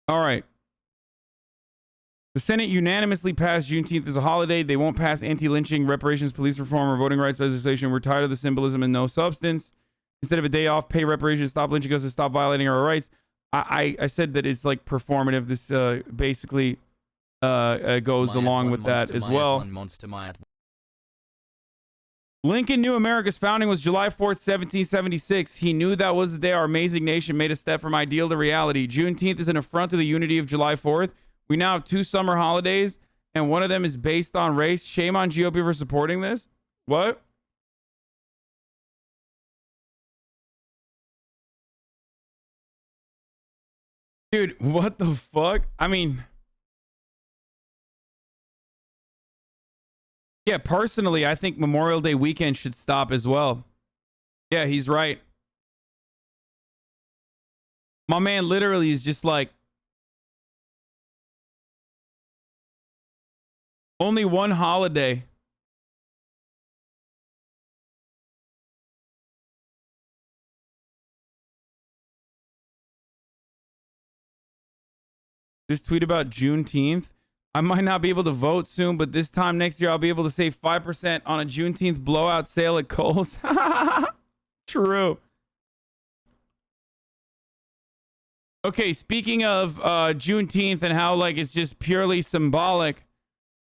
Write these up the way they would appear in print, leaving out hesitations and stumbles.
All right. The Senate unanimously passed Juneteenth as a holiday. They won't pass anti-lynching, reparations, police reform, or voting rights legislation. We're tired of the symbolism and no substance. Instead of a day off, pay reparations, stop lynching us, and stop violating our rights. I said that it's like performative. This basically goes along with that as well. Lincoln knew America's founding was July 4th, 1776. He knew that was the day our amazing nation made a step from ideal to reality. Juneteenth is an affront to the unity of July 4th. We now have 2 summer holidays, and one of them is based on race. Shame on GOP for supporting this. What? Dude, what the fuck? I mean... Yeah, personally, I think Memorial Day weekend should stop as well. Yeah, he's right. My man literally is just like, only one holiday. This tweet about Juneteenth. I might not be able to vote soon, but this time next year, I'll be able to save 5% on a Juneteenth blowout sale at Kohl's. True. Okay, speaking of Juneteenth and how like it's just purely symbolic,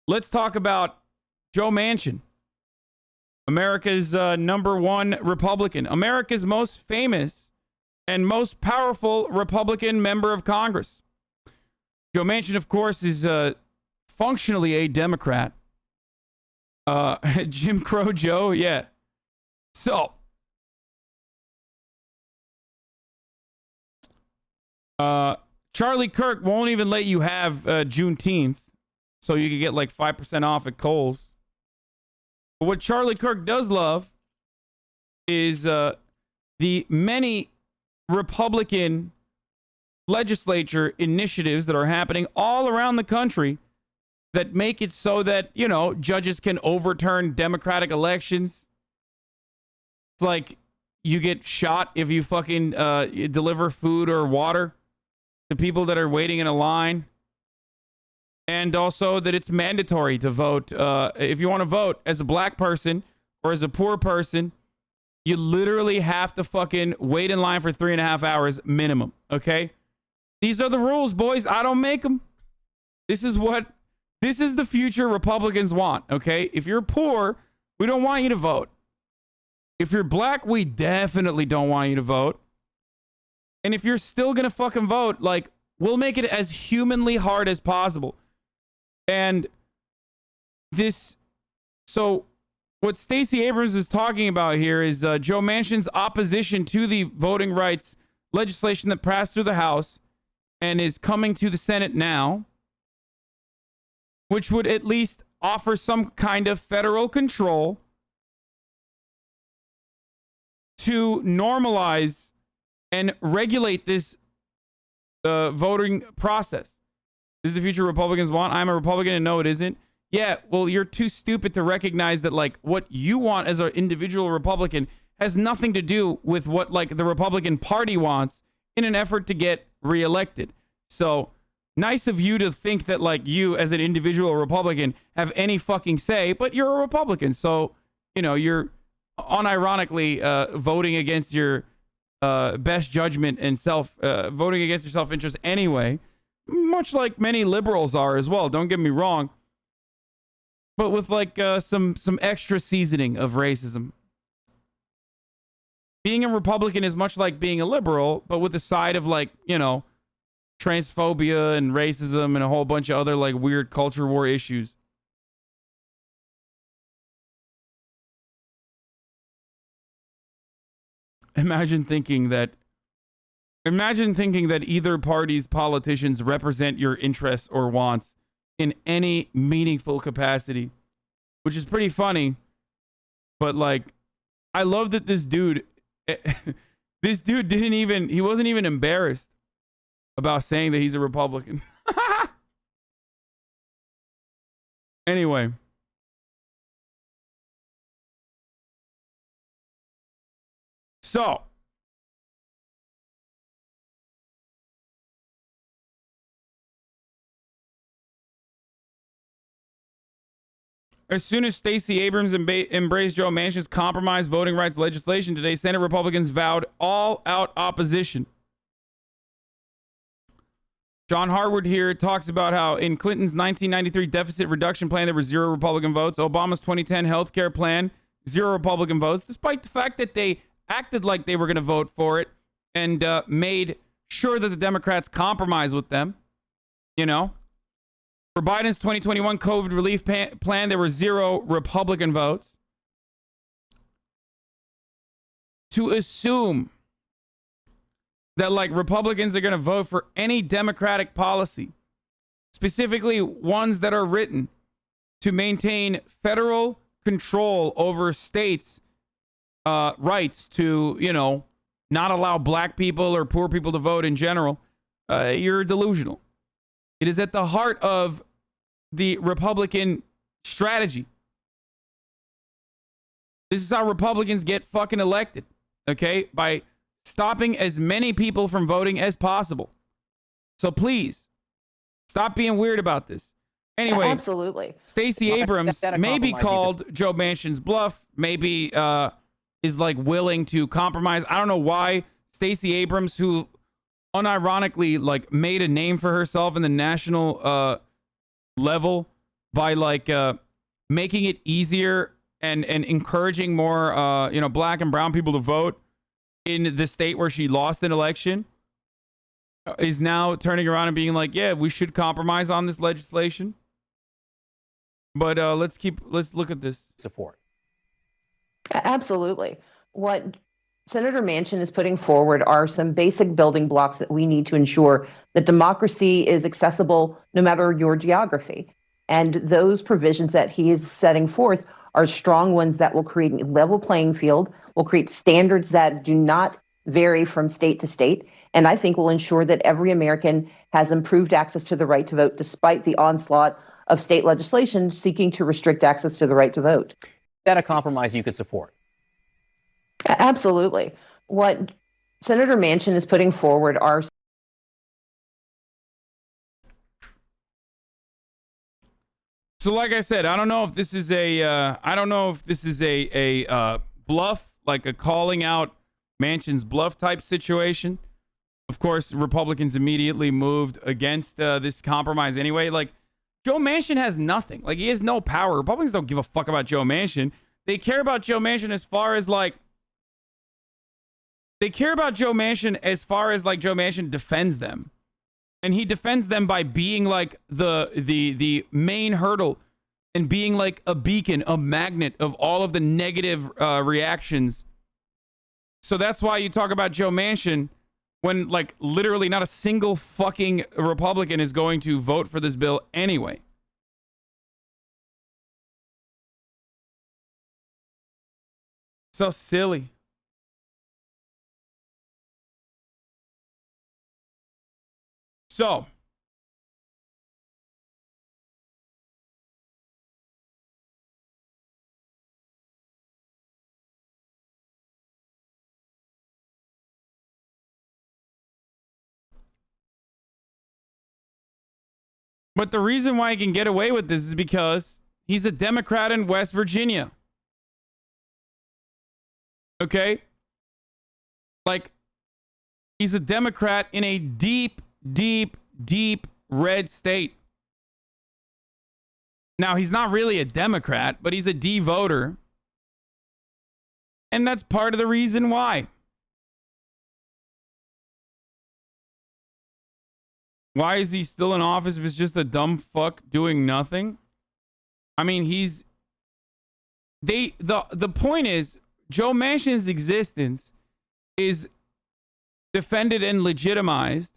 let's talk about Joe Manchin, America's #1 Republican, America's most famous and most powerful Republican member of Congress. Joe Manchin, of course, is functionally a Democrat. Jim Crow Joe, yeah. So, Charlie Kirk won't even let you have Juneteenth, so you can get like 5% off at Kohl's. But what Charlie Kirk does love is the many Republican legislature initiatives that are happening all around the country that make it so that, you know, judges can overturn Democratic elections. It's like you get shot if you fucking deliver food or water to people that are waiting in a line. And also that it's mandatory to vote. If you want to vote as a black person or as a poor person, you literally have to fucking wait in line for 3.5 hours minimum. Okay? These are the rules, boys. I don't make them. This is the future Republicans want, okay? If you're poor, we don't want you to vote. If you're black, we definitely don't want you to vote. And if you're still gonna fucking vote, like, we'll make it as humanly hard as possible. And so what Stacey Abrams is talking about here is Joe Manchin's opposition to the voting rights legislation that passed through the House and is coming to the Senate now, which would at least offer some kind of federal control to normalize and regulate this voting process. This is the future Republicans want. I'm a Republican and no, it isn't. Yeah, well, you're too stupid to recognize that, like, what you want as an individual Republican has nothing to do with what, like, the Republican Party wants in an effort to get reelected. So, nice of you to think that, like, you as an individual Republican have any fucking say, but you're a Republican. So, you know, you're unironically voting against your best judgment and voting against your self-interest anyway, much like many liberals are as well. Don't get me wrong. But with like some extra seasoning of racism. Being a Republican is much like being a liberal, but with a side of, like, you know, transphobia and racism and a whole bunch of other like weird culture war issues. Imagine thinking that either party's politicians represent your interests or wants in any meaningful capacity, which is pretty funny. But like, I love that this dude he wasn't even embarrassed about saying that he's a Republican. Anyway. So, As soon as Stacey Abrams embraced Joe Manchin's compromise voting rights legislation today, Senate Republicans vowed all-out opposition. John Harwood here talks about how in Clinton's 1993 deficit reduction plan, there were 0 Republican votes. Obama's 2010 health care plan, 0 Republican votes, despite the fact that they acted like they were going to vote for it and made sure that the Democrats compromise with them. You know? For Biden's 2021 COVID relief plan, there were 0 Republican votes. To assume that like Republicans are going to vote for any Democratic policy, specifically ones that are written to maintain federal control over states' rights to, you know, not allow black people or poor people to vote in general, you're delusional. It is at the heart of the Republican strategy. This is how Republicans get fucking elected, okay? By stopping as many people from voting as possible. So please, stop being weird about this. Anyway, absolutely. Stacey Abrams may be called Joe Manchin's bluff, maybe is like willing to compromise. I don't know why Stacey Abrams, who unironically like made a name for herself in the national level by like making it easier and encouraging more you know, black and brown people to vote in the state where she lost an election, is now turning around and being like, yeah, we should compromise on this legislation. But let's look at this. Support. Absolutely. What Senator Manchin is putting forward are some basic building blocks that we need to ensure that democracy is accessible no matter your geography. And those provisions that he is setting forth are strong ones that will create a level playing field, will create standards that do not vary from state to state, and I think will ensure that every American has improved access to the right to vote despite the onslaught of state legislation seeking to restrict access to the right to vote. Is that a compromise you could support? Absolutely. What Senator Manchin is putting forward are So like I said, I don't know if this is a bluff, like a calling out Manchin's bluff type situation. Of course, Republicans immediately moved against this compromise anyway. Like, Joe Manchin has nothing. Like, he has no power. Republicans don't give a fuck about Joe Manchin. They care about Joe Manchin as far as like Joe Manchin defends them. And he defends them by being like the main hurdle and being like a beacon, a magnet of all of the negative reactions. So that's why you talk about Joe Manchin when like literally not a single fucking Republican is going to vote for this bill anyway. So silly. So, but the reason why he can get away with this is because he's a Democrat in West Virginia. Okay? Like, he's a Democrat in a deep red state. Now, he's not really a Democrat, but he's a D voter. And that's part of the reason why. Why is he still in office if it's just a dumb fuck doing nothing? I mean, the point is, Joe Manchin's existence is defended and legitimized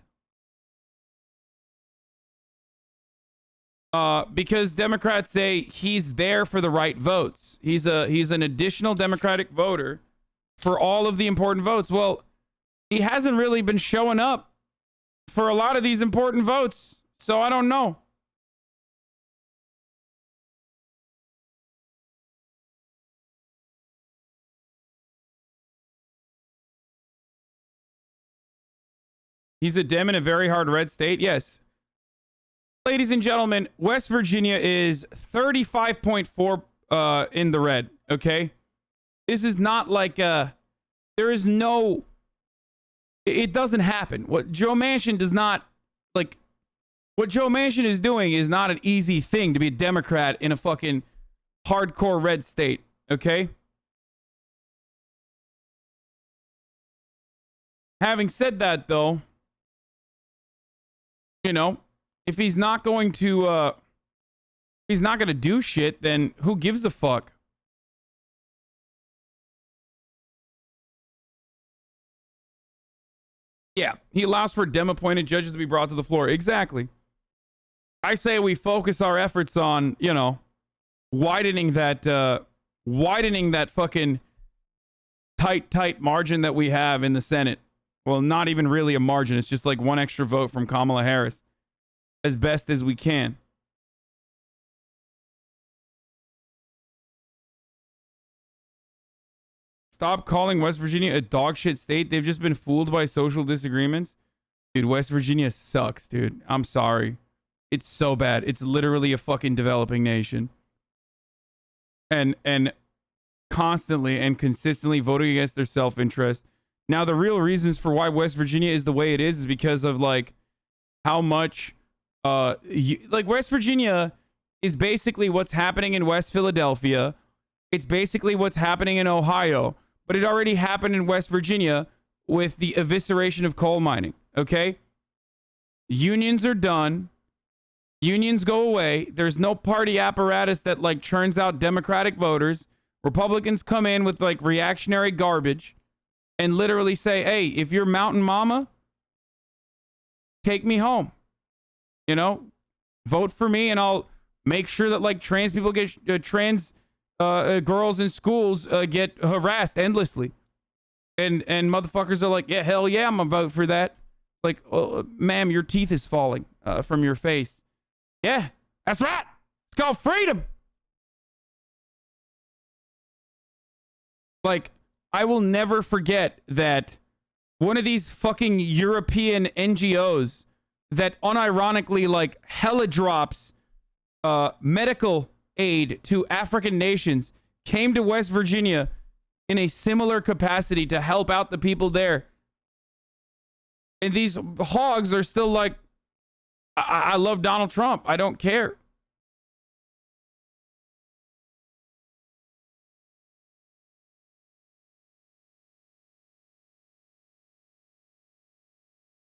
because Democrats say he's there for the right votes. He's an additional Democratic voter for all of the important votes. Well, he hasn't really been showing up for a lot of these important votes, so I don't know. He's a Dem in a very hard red state, yes. Ladies and gentlemen, West Virginia is 35.4 in the red, okay? This is not like there is no, it doesn't happen. What Joe Manchin does not, like, what Joe Manchin is doing is not an easy thing to be a Democrat in a fucking hardcore red state, okay? Having said that, though, you know, if he's not going to do shit, then who gives a fuck? Yeah, he allows for Dem-appointed judges to be brought to the floor. Exactly. I say we focus our efforts on, you know, widening that fucking tight margin that we have in the Senate. Well, not even really a margin. It's just like one extra vote from Kamala Harris as best as we can. Stop calling West Virginia a dog shit state. They've just been fooled by social disagreements. Dude, West Virginia sucks, dude. I'm sorry. It's so bad. It's literally a fucking developing nation. And constantly and consistently voting against their self-interest. Now, the real reasons for why West Virginia is the way it is because of, like, how much, like, West Virginia is basically what's happening in West Philadelphia. It's basically what's happening in Ohio. But it already happened in West Virginia with the evisceration of coal mining, okay? Unions are done. Unions go away. There's no party apparatus that, like, churns out Democratic voters. Republicans come in with, like, reactionary garbage and literally say, hey, if you're Mountain Mama, take me home. You know, vote for me and I'll make sure that, like, trans people get, trans girls in schools get harassed endlessly. And motherfuckers are like, yeah, hell yeah, I'm gonna vote for that. Like, oh, ma'am, your teeth is falling from your face. Yeah, that's right. It's called freedom. Like, I will never forget that one of these fucking European NGOs that unironically, like, hella drops medical aid to African nations came to West Virginia in a similar capacity to help out the people there. And these hogs are still like, I love Donald Trump. I don't care.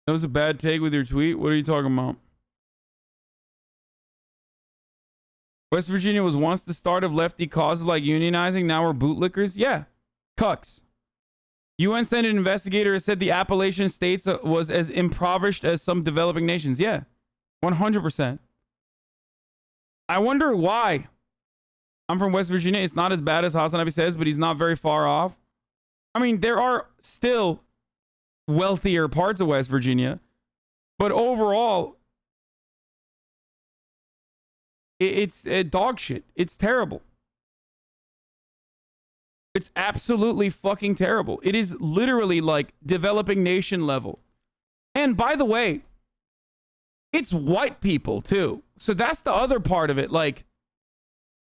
That was a bad take with your tweet. What are you talking about? West Virginia was once the start of lefty causes like unionizing. Now we're bootlickers. Yeah. Cucks. UN Senate investigator has said the Appalachian states was as impoverished as some developing nations. Yeah. 100%. I wonder why. I'm from West Virginia. It's not as bad as Hasanabi says, but he's not very far off. I mean, there are still wealthier parts of West Virginia, but overall, it's dog shit. It's terrible. It's absolutely fucking terrible. It is literally like developing nation level. And by the way, it's white people too. So that's the other part of it. Like,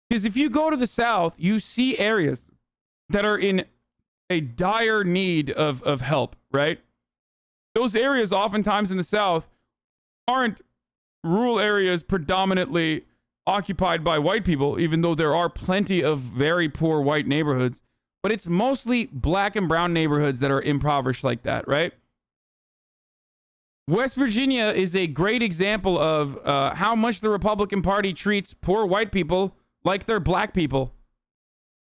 because if you go to the South, you see areas that are in a dire need of help, right? Those areas oftentimes in the South aren't rural areas predominantly occupied by white people, even though there are plenty of very poor white neighborhoods, but it's mostly black and brown neighborhoods that are impoverished like that, right? West Virginia is a great example of how much the Republican Party treats poor white people like they're black people.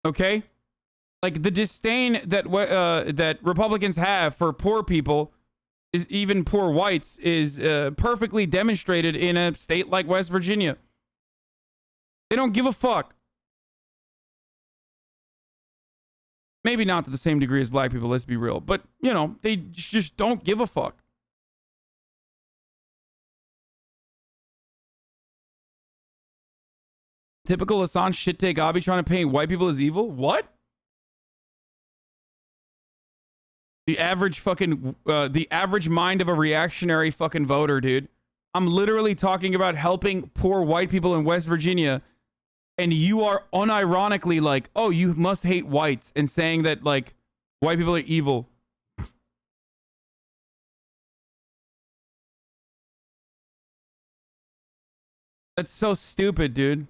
Okay? Like the disdain that that Republicans have for poor people, is even poor whites, is perfectly demonstrated in a state like West Virginia. They don't give a fuck. Maybe not to the same degree as black people, let's be real. But, you know, they just don't give a fuck. Typical Hasan shit take Abi trying to paint white people as evil? What? The average fucking, the average mind of a reactionary fucking voter, dude. I'm literally talking about helping poor white people in West Virginia and you are unironically like, oh, you must hate whites, and saying that like white people are evil. That's so stupid, dude.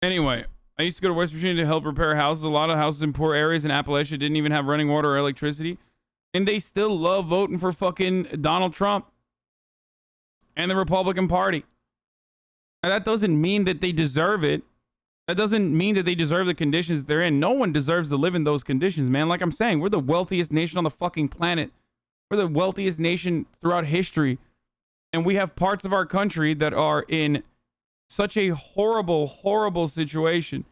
Anyway, I used to go to West Virginia to help repair houses. A lot of houses in poor areas in Appalachia didn't even have running water or electricity. And they still love voting for fucking Donald Trump and the Republican Party. And that doesn't mean that they deserve it. That doesn't mean that they deserve the conditions they're in. No one deserves to live in those conditions, man. Like I'm saying, we're the wealthiest nation on the fucking planet. We're the wealthiest nation throughout history. And we have parts of our country that are in such a horrible, horrible situation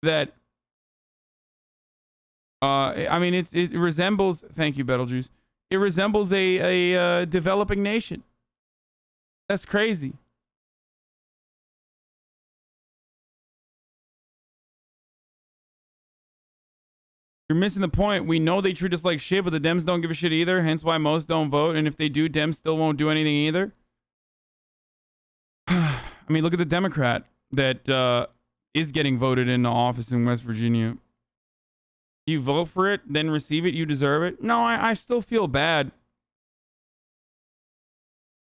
that, I mean, it resembles, thank you, Betelgeuse. It resembles a developing nation. That's crazy. You're missing the point. We know they treat us like shit, but the Dems don't give a shit either. Hence why most don't vote. And if they do, Dems still won't do anything either. I mean, look at the Democrat that is getting voted into office in West Virginia. You vote for it, then receive it, you deserve it. No, I still feel bad.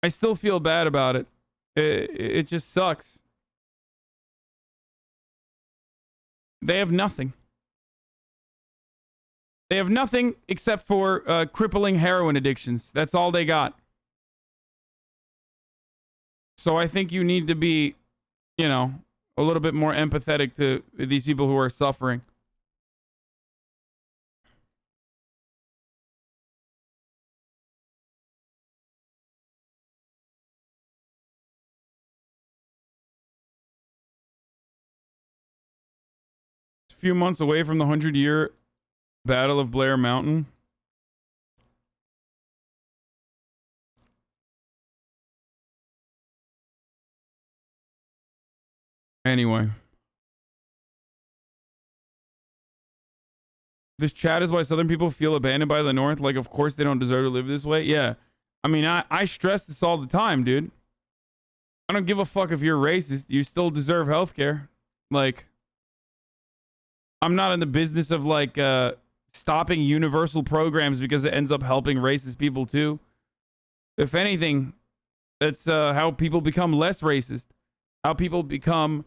I still feel bad about it. It just sucks. They have nothing. They have nothing except for crippling heroin addictions. That's all they got. So I think you need to be, you know, a little bit more empathetic to these people who are suffering. It's a few months away from the 100-year Battle of Blair Mountain. Anyway. This chat is why Southern people feel abandoned by the North. Like, of course they don't deserve to live this way. Yeah. I mean, I stress this all the time, dude. I don't give a fuck if you're racist. You still deserve healthcare. Like, I'm not in the business of, like, stopping universal programs because it ends up helping racist people, too. If anything, that's how people become less racist. How people become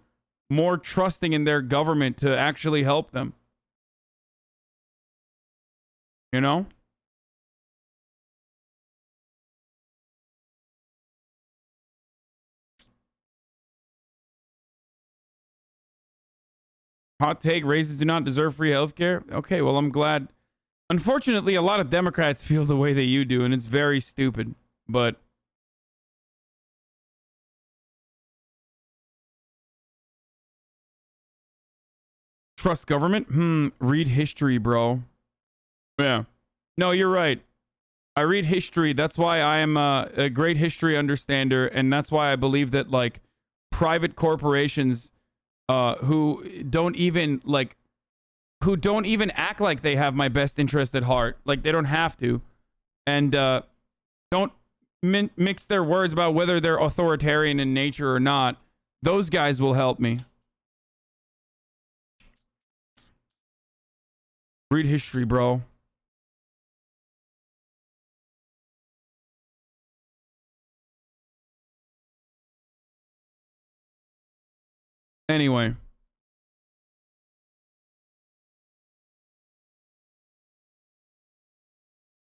more trusting in their government to actually help them. You know? Hot take, racists do not deserve free healthcare. Okay, well, I'm glad. Unfortunately, a lot of Democrats feel the way that you do, and it's very stupid. But trust government? Read history, bro. Yeah. No, you're right. I read history. That's why I am a great history understander, and that's why I believe that, like, private corporations who don't even act like they have my best interest at heart, like they don't have to, and don't mix their words about whether they're authoritarian in nature or not, those guys will help me. Read history, bro. Anyway.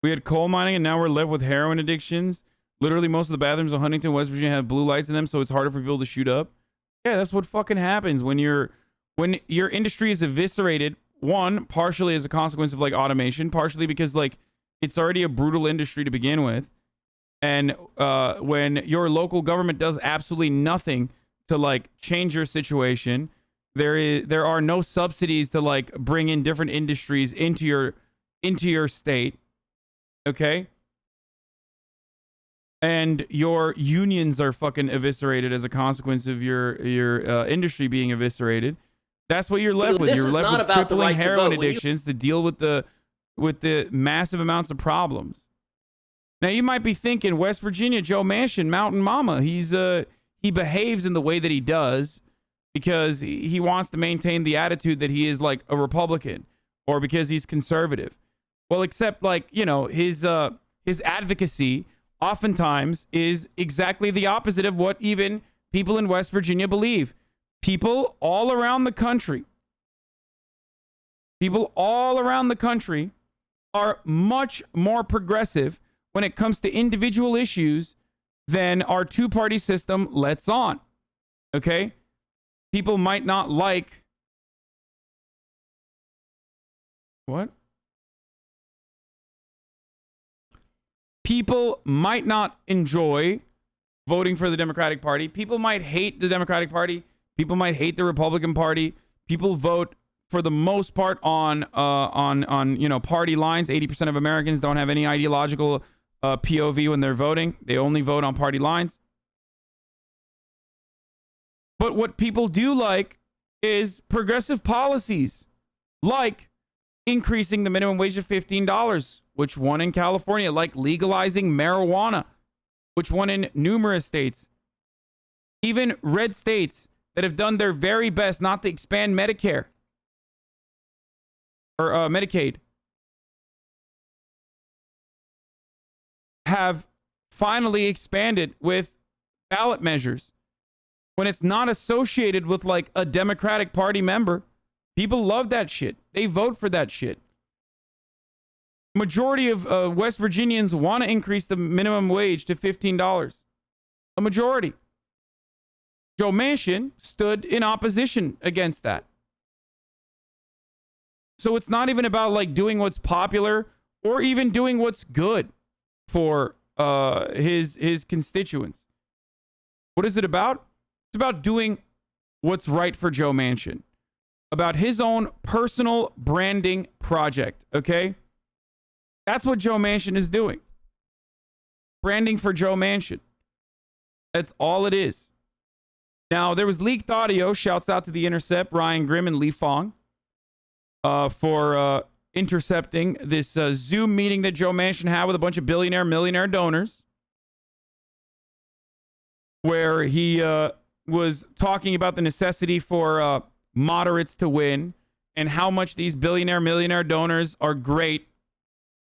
We had coal mining and now we're left with heroin addictions. Literally most of the bathrooms in Huntington, West Virginia have blue lights in them, so it's harder for people to shoot up. Yeah, that's what fucking happens when your industry is eviscerated. One, partially as a consequence of like automation, partially because like it's already a brutal industry to begin with. And when your local government does absolutely nothing to like change your situation, there are no subsidies to like bring in different industries into your state. Okay? And your unions are fucking eviscerated as a consequence of your industry being eviscerated. That's what you're left with. This You're is left not with about the crippling right to heroin vote. When you- addictions to deal with the massive amounts of problems. Now you might be thinking, West Virginia, Joe Manchin, Mountain Mama. He behaves in the way that he does because he wants to maintain the attitude that he is like a Republican, or because he's conservative. Well, except like, you know, his advocacy oftentimes is exactly the opposite of what even people in West Virginia believe. People all around the country are much more progressive when it comes to individual issues than our two-party system lets on. Okay? People might not like... What? People might not enjoy voting for the Democratic Party. People might hate the Democratic Party. People might hate the Republican Party. People vote for the most part on you know, party lines. 80% of Americans don't have any ideological POV when they're voting. They only vote on party lines. But what people do like is progressive policies, like increasing the minimum wage to $15, which won in California, like legalizing marijuana, which won in numerous states. Even red states that have done their very best not to expand Medicare or Medicaid have finally expanded with ballot measures. When it's not associated with like a Democratic Party member, people love that shit. They vote for that shit. Majority of West Virginians want to increase the minimum wage to $15. A majority. Joe Manchin stood in opposition against that. So it's not even about like doing what's popular or even doing what's good for his constituents. What is it about? It's about doing what's right for Joe Manchin. About his own personal branding project, okay? That's what Joe Manchin is doing. Branding for Joe Manchin. That's all it is. Now, there was leaked audio. Shouts out to The Intercept, Ryan Grimm and Lee Fong, for intercepting this Zoom meeting that Joe Manchin had with a bunch of millionaire donors, where he was talking about the necessity for moderates to win and how much these millionaire donors are great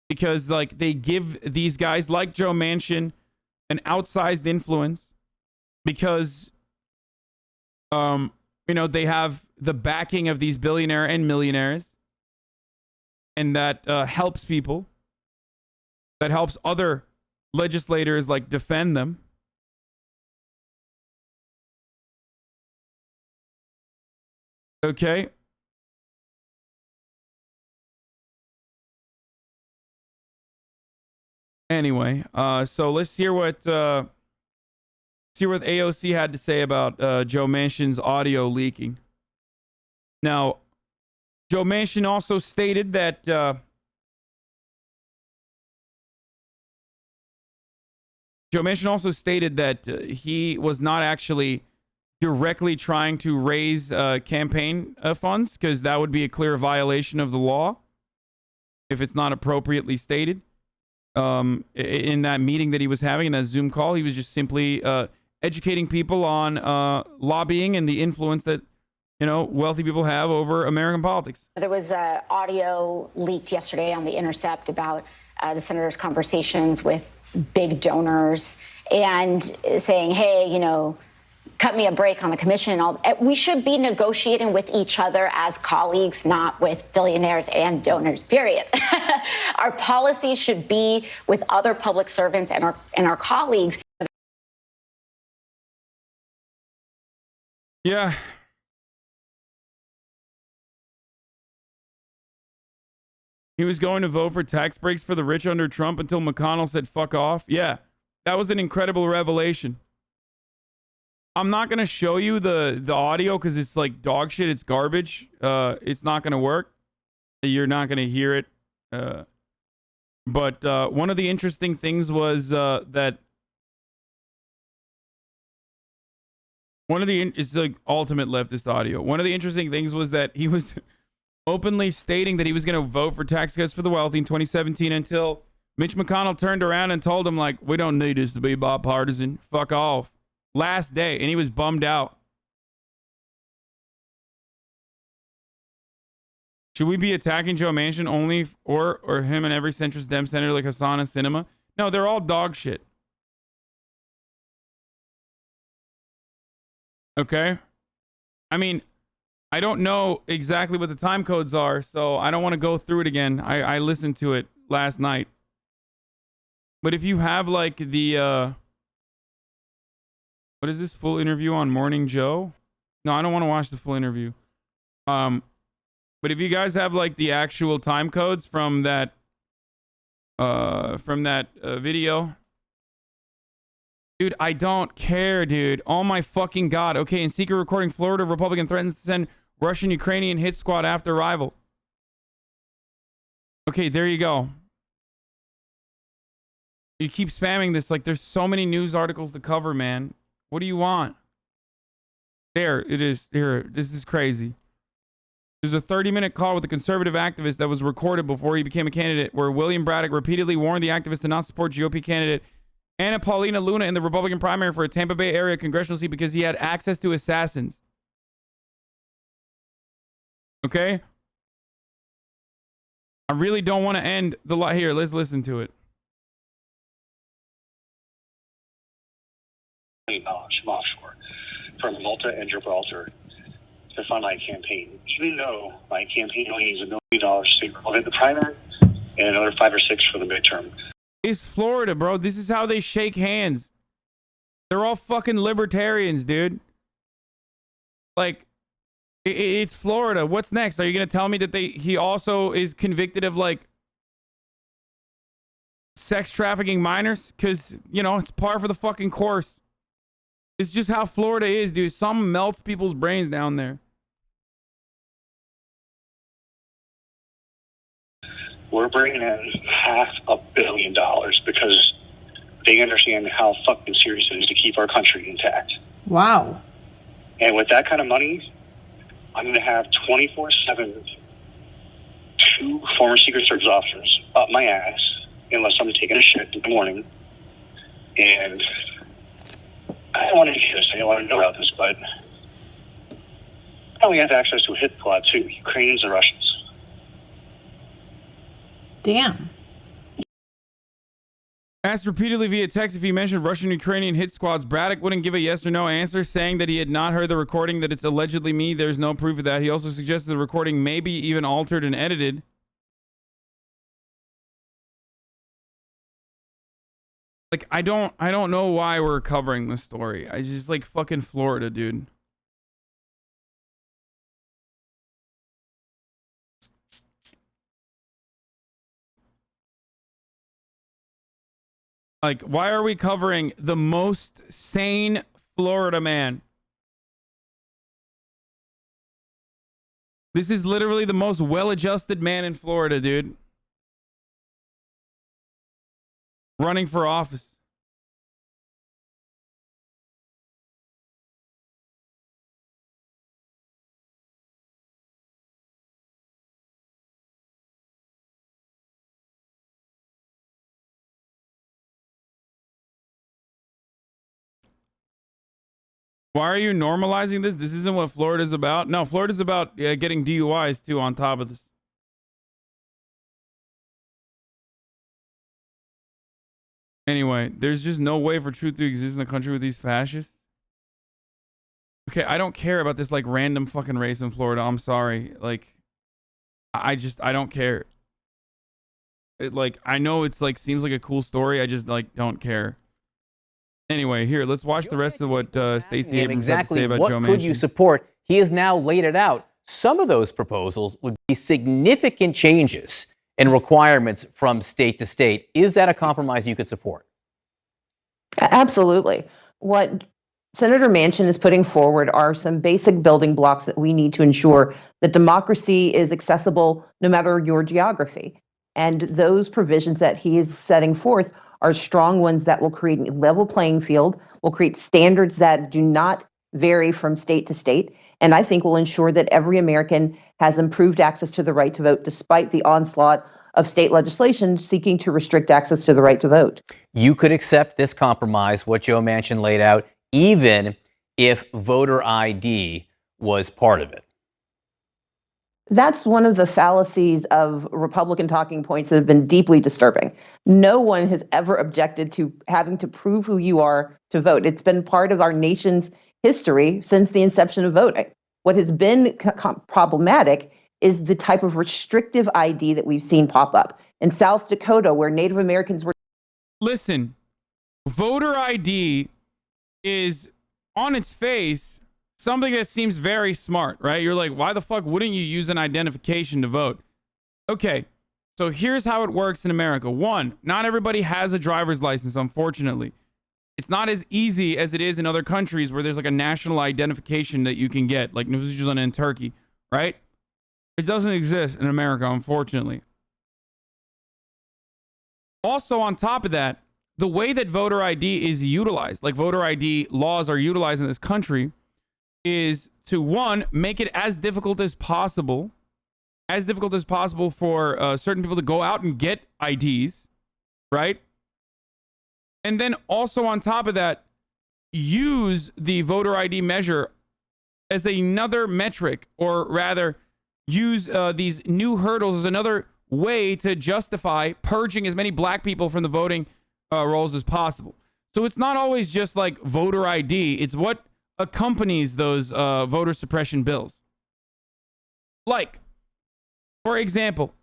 because like they give these guys like Joe Manchin an outsized influence because you know, they have the backing of these billionaire and millionaires, and that helps people, that helps other legislators like defend them. Okay. Anyway, so let's hear what AOC had to say about Joe Manchin's audio leaking. Now, Joe Manchin also stated that he was not actually directly trying to raise campaign funds, because that would be a clear violation of the law if it's not appropriately stated. In that meeting that he was having, in that Zoom call, he was just simply educating people on lobbying and the influence that, you know, wealthy people have over American politics. There was audio leaked yesterday on The Intercept about the senator's conversations with big donors and saying, hey, you know, cut me a break on the commission. We should be negotiating with each other as colleagues, not with billionaires and donors, period. Our policies should be with other public servants and our colleagues. Yeah. He was going to vote for tax breaks for the rich under Trump until McConnell said fuck off. Yeah, that was an incredible revelation. I'm not going to show you the audio because it's like dog shit. It's garbage. It's not going to work. You're not going to hear it. But one of the interesting things was that It's like ultimate leftist audio. One of the interesting things was that he was openly stating that he was going to vote for tax cuts for the wealthy in 2017 until Mitch McConnell turned around and told him, like, we don't need this to be bipartisan. Fuck off. Last day. And he was bummed out. Should we be attacking Joe Manchin only or him and every centrist Dem senator like Hasan and Sinema? No, they're all dog shit. Okay? I mean, I don't know exactly what the time codes are, so I don't want to go through it again. I listened to it last night. But if you have like the what is this full interview on Morning Joe? No, I don't want to watch the full interview. But if you guys have like the actual time codes from that video, dude, I don't care, dude. Oh my fucking god. Okay, in secret recording, Florida Republican threatens to send Russian Ukrainian hit squad after arrival. Okay, there you go. You keep spamming this like there's so many news articles to cover, man. What do you want? There it is. Here, this is crazy. There's a 30-minute call with a conservative activist that was recorded before he became a candidate, where William Braddock repeatedly warned the activist to not support GOP candidate Anna Paulina Luna in the Republican primary for a Tampa Bay area congressional seat because he had access to assassins. Okay? I really don't want to end the lot here. Let's listen to it. $1 million from offshore from Malta and Gibraltar to fund my campaign, even though my campaign only needs $1 million to stay relevant in the primary and another 5 or 6 for the midterm. It's Florida, bro. This is how they shake hands. They're all fucking libertarians, dude. Like, it's Florida. What's next? Are you gonna tell me that he also is convicted of like sex trafficking minors? Because, you know, it's par for the fucking course. It's just how Florida is, dude. Some melts people's brains down there. We're bringing in $500 million because they understand how fucking serious it is to keep our country intact. Wow. And with that kind of money, I'm going to have 24/7 2 former Secret Service officers up my ass unless I'm taking a shit in the morning. And I don't want to hear this. I don't want to know about this, but I only have access to a hit squad too, Ukrainians and Russians. Damn. Asked repeatedly via text if he mentioned Russian Ukrainian hit squads, Braddock wouldn't give a yes or no answer, saying that he had not heard the recording, that it's allegedly me. There's no proof of that. He also suggested the recording may be even altered and edited. Like, I don't know why we're covering this story. I just like fucking Florida, dude. Like, why are we covering the most sane Florida man? This is literally the most well-adjusted man in Florida, dude. Running for office. Why are you normalizing this? This isn't what Florida's about. No, Florida's about getting DUIs too on top of this. Anyway, there's just no way for truth to exist in a country with these fascists. Okay, I don't care about this like random fucking race in Florida. I'm sorry. Like, I don't care. It, like, I know it's like seems like a cool story. I just like don't care. Anyway, here, let's watch the rest of what Stacey Abrams had to say about Joe Manchin. What could you support? He has now laid it out. Some of those proposals would be significant changes in requirements from state to state. Is that a compromise you could support? Absolutely. What Senator Manchin is putting forward are some basic building blocks that we need to ensure that democracy is accessible no matter your geography. And those provisions that he is setting forth are strong ones that will create a level playing field, will create standards that do not vary from state to state, and I think will ensure that every American has improved access to the right to vote despite the onslaught of state legislation seeking to restrict access to the right to vote. You could accept this compromise, what Joe Manchin laid out, even if voter ID was part of it. That's one of the fallacies of Republican talking points that have been deeply disturbing. No one has ever objected to having to prove who you are to vote. It's been part of our nation's history since the inception of voting. What has been problematic is the type of restrictive ID that we've seen pop up. In South Dakota, where Native Americans were... Listen, voter ID is, on its face, something that seems very smart, right? You're like, why the fuck wouldn't you use an identification to vote? Okay, so here's how it works in America. One, not everybody has a driver's license, unfortunately. It's not as easy as it is in other countries where there's like a national identification that you can get, like New Zealand and Turkey, right? It doesn't exist in America, unfortunately. Also, on top of that, the way that voter ID is utilized, like voter ID laws are utilized in this country, is to, one, make it as difficult as possible for certain people to go out and get IDs, right? And then also on top of that, use the voter ID measure as another metric, or rather use these new hurdles as another way to justify purging as many black people from the voting rolls as possible. So it's not always just like voter ID. It's what accompanies those voter suppression bills. Like, for example,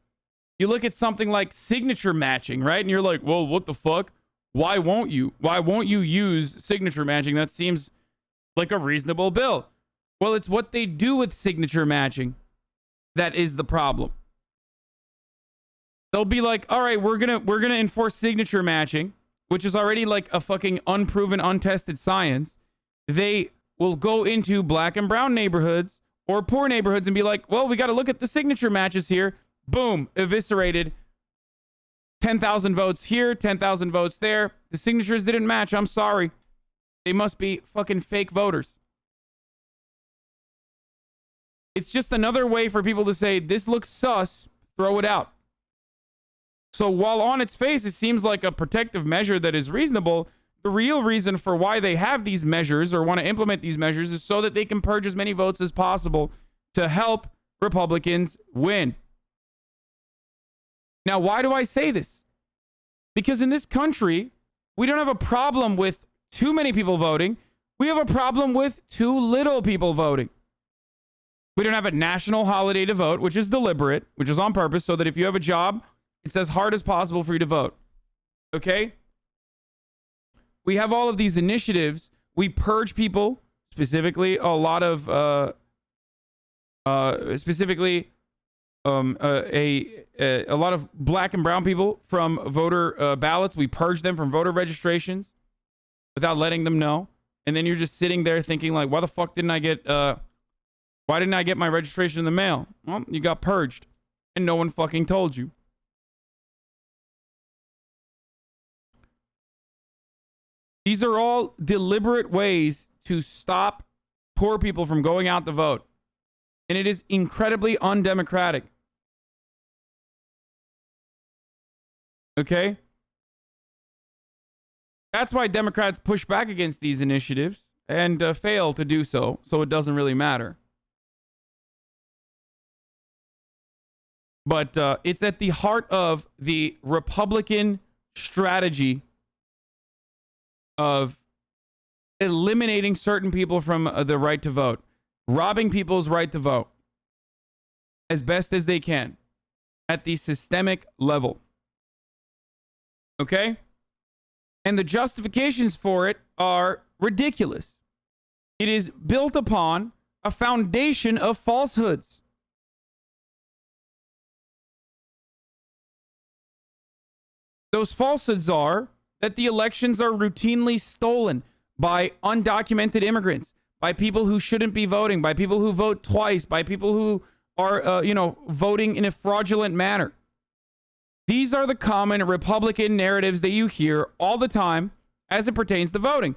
you look at something like signature matching, right? And you're like, well, what the fuck? Why won't you? Why won't you use signature matching? That seems like a reasonable bill. Well, it's what they do with signature matching that is the problem. They'll be like, all right, we're gonna enforce signature matching, which is already like a fucking unproven, untested science. They will go into black and brown neighborhoods or poor neighborhoods and be like, well, we got to look at the signature matches here. Boom, eviscerated. 10,000 votes here, 10,000 votes there. The signatures didn't match. I'm sorry. They must be fucking fake voters. It's just another way for people to say, this looks sus, throw it out. So while on its face, it seems like a protective measure that is reasonable, the real reason for why they have these measures or want to implement these measures is so that they can purge as many votes as possible to help Republicans win. Now, why do I say this? Because in this country, we don't have a problem with too many people voting. We have a problem with too little people voting. We don't have a national holiday to vote, which is deliberate, which is on purpose, so that if you have a job, it's as hard as possible for you to vote. Okay? We have all of these initiatives. We purge people, specifically a lot of, a lot of black and brown people from voter ballots. We purge them from voter registrations without letting them know. And then you're just sitting there thinking like, why the fuck didn't I get, why didn't I get my registration in the mail? Well, you got purged and no one fucking told you. These are all deliberate ways to stop poor people from going out to vote. And it is incredibly undemocratic. Okay? That's why Democrats push back against these initiatives and fail to do so, so it doesn't really matter. But it's at the heart of the Republican strategy of eliminating certain people from the right to vote, robbing people's right to vote as best as they can at the systemic level. Okay? And the justifications for it are ridiculous. It is built upon a foundation of falsehoods. Those falsehoods are that the elections are routinely stolen by undocumented immigrants, by people who shouldn't be voting, by people who vote twice, by people who are, voting in a fraudulent manner. These are the common Republican narratives that you hear all the time as it pertains to voting.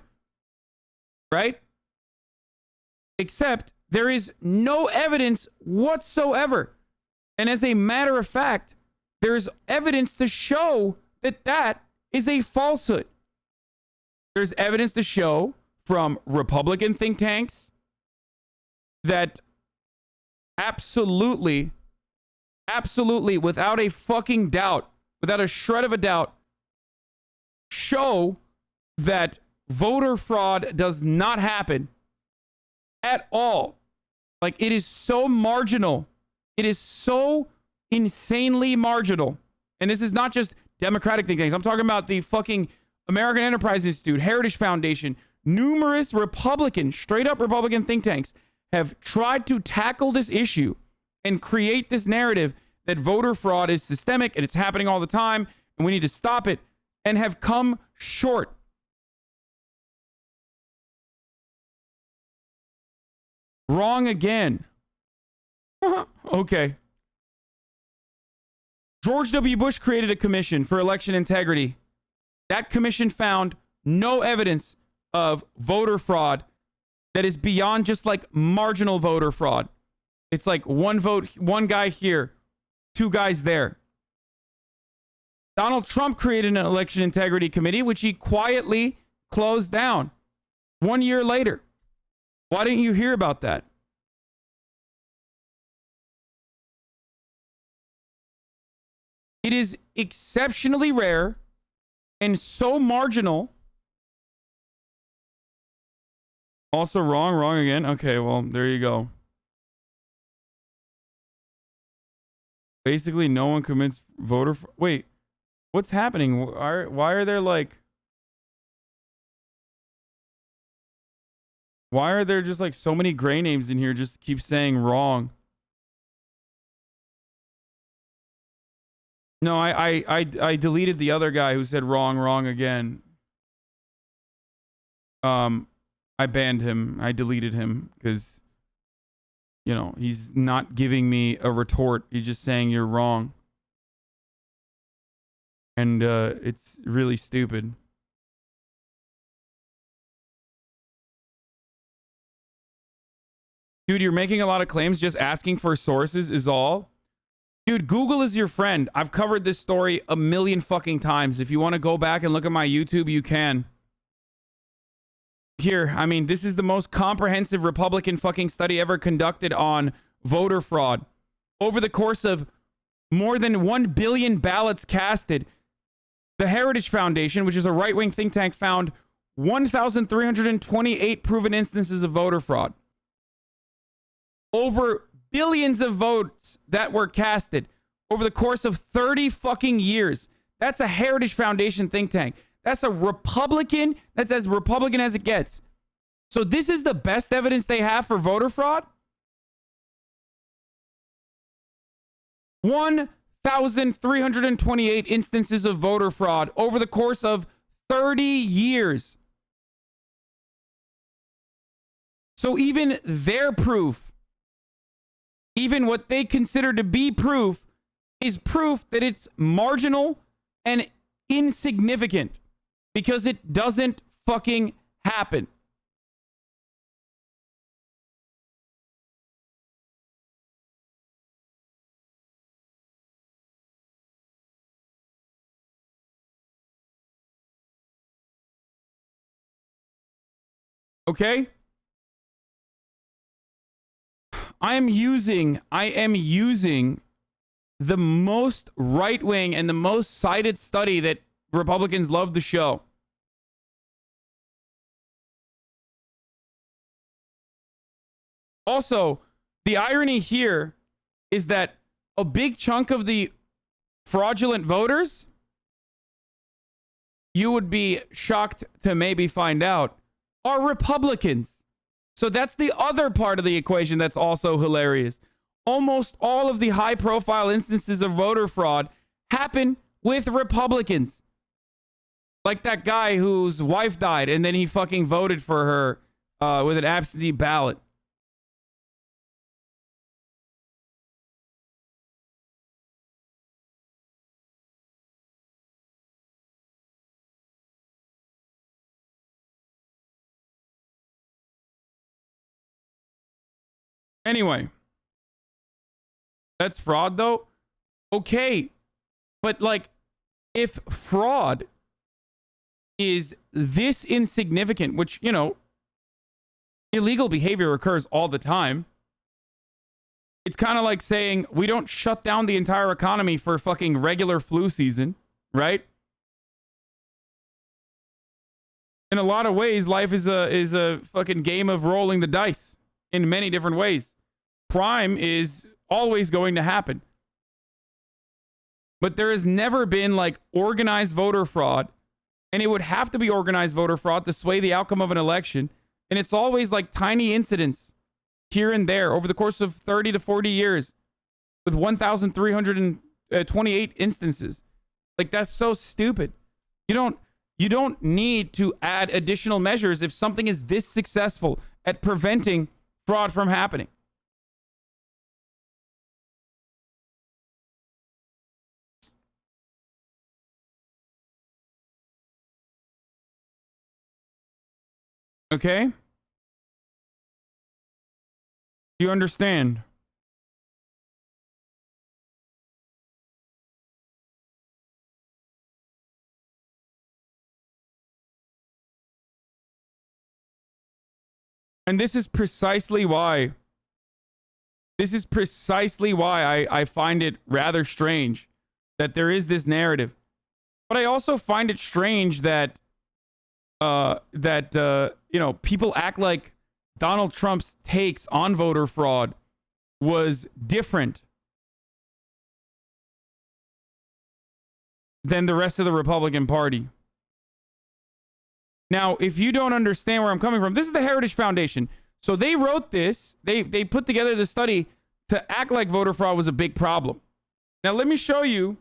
Right? except there is no evidence whatsoever. And as a matter of fact, there's evidence to show that that is a falsehood. There's evidence to show from Republican think tanks that absolutely, without a fucking doubt, without a shred of a doubt, show that voter fraud does not happen at all. Like, it is so marginal. It is so insanely marginal. And this is not just Democratic think tanks. I'm talking about the fucking American Enterprise Institute, Heritage Foundation. Numerous Republican, straight up Republican think tanks have tried to tackle this issue and create this narrative that voter fraud is systemic and it's happening all the time and we need to stop it, and have come short. Wrong again. Okay. George W. Bush created a commission for election integrity. That commission found no evidence of voter fraud that is beyond just like marginal voter fraud. It's like one vote, one guy here, two guys there. Donald Trump created an election integrity committee, which he quietly closed down 1 year later. Why didn't you hear about that? It is exceptionally rare and so marginal. Also wrong again. Okay, well, there you go. Basically, no one commits voter fraud. Wait, what's happening? Why are there like... Why are there just like so many gray names in here just keep saying wrong? No, I deleted the other guy who said wrong again. I banned him. I deleted him because, you know, he's not giving me a retort. He's just saying you're wrong. And it's really stupid. Dude, you're making a lot of claims. Just asking for sources is all. Dude, Google is your friend. I've covered this story a million fucking times. If you want to go back and look at my YouTube, you can. Here, I mean, this is the most comprehensive Republican fucking study ever conducted on voter fraud. Over the course of more than 1 billion ballots casted, the Heritage Foundation, which is a right-wing think tank, found 1,328 proven instances of voter fraud. Over billions of votes that were casted over the course of 30 fucking years. That's a Heritage Foundation think tank. That's a Republican. That's as Republican as it gets. So this is the best evidence they have for voter fraud? 1,328 instances of voter fraud over the course of 30 years. So even their proof, even what they consider to be proof, is proof that it's marginal and insignificant because it doesn't fucking happen. Okay? I am using the most right-wing and the most cited study that Republicans love to show. Also, the irony here is that a big chunk of the fraudulent voters, you would be shocked to maybe find out, are Republicans. So that's the other part of the equation that's also hilarious. Almost all of the high-profile instances of voter fraud happen with Republicans. Like that guy whose wife died and then he fucking voted for her with an absentee ballot. Anyway, that's fraud, though. Okay, but like, if fraud is this insignificant, which, you know, illegal behavior occurs all the time. It's kind of like saying we don't shut down the entire economy for fucking regular flu season, right? In a lot of ways, life is a fucking game of rolling the dice in many different ways. Crime is always going to happen. But there has never been like organized voter fraud, and it would have to be organized voter fraud to sway the outcome of an election. And it's always like tiny incidents here and there over the course of 30 to 40 years with 1,328 instances. Like, that's so stupid. You don't need to add additional measures if something is this successful at preventing fraud from happening. Okay? Do you understand? And this is precisely why I find it rather strange that there is this narrative. But I also find it strange that you know, people act like Donald Trump's takes on voter fraud was different than the rest of the Republican Party. Now, if you don't understand where I'm coming from, this is the Heritage Foundation. So they wrote this, they put together the study to act like voter fraud was a big problem. Now, let me show you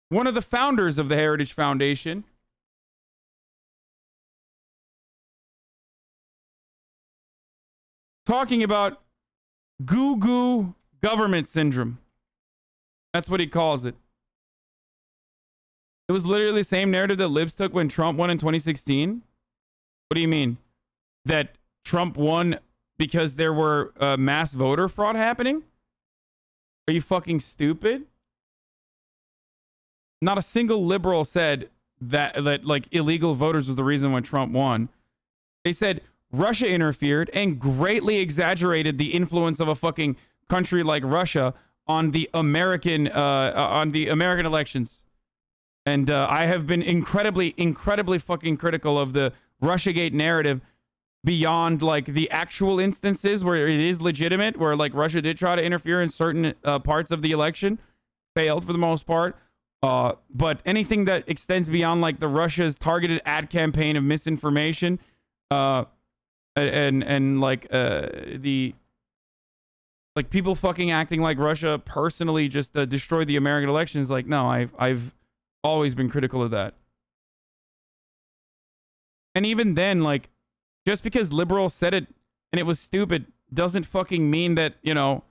one of the founders of the Heritage Foundation talking about goo-goo government syndrome. That's what he calls it. It was literally the same narrative that libs took when Trump won in 2016. What do you mean? That Trump won because there were mass voter fraud happening? Are you fucking stupid? Not a single liberal said that like illegal voters was the reason why Trump won. They said Russia interfered and greatly exaggerated the influence of a fucking country like Russia on the American elections. And I have been incredibly fucking critical of the Russiagate narrative beyond like the actual instances where it is legitimate, where like Russia did try to interfere in certain parts of the election, failed for the most part. But anything that extends beyond like the Russia's targeted ad campaign of misinformation, and like the like people fucking acting like Russia personally just destroyed the American elections. Like, no, I've always been critical of that. And even then, like, just because liberals said it and it was stupid doesn't fucking mean that, you know,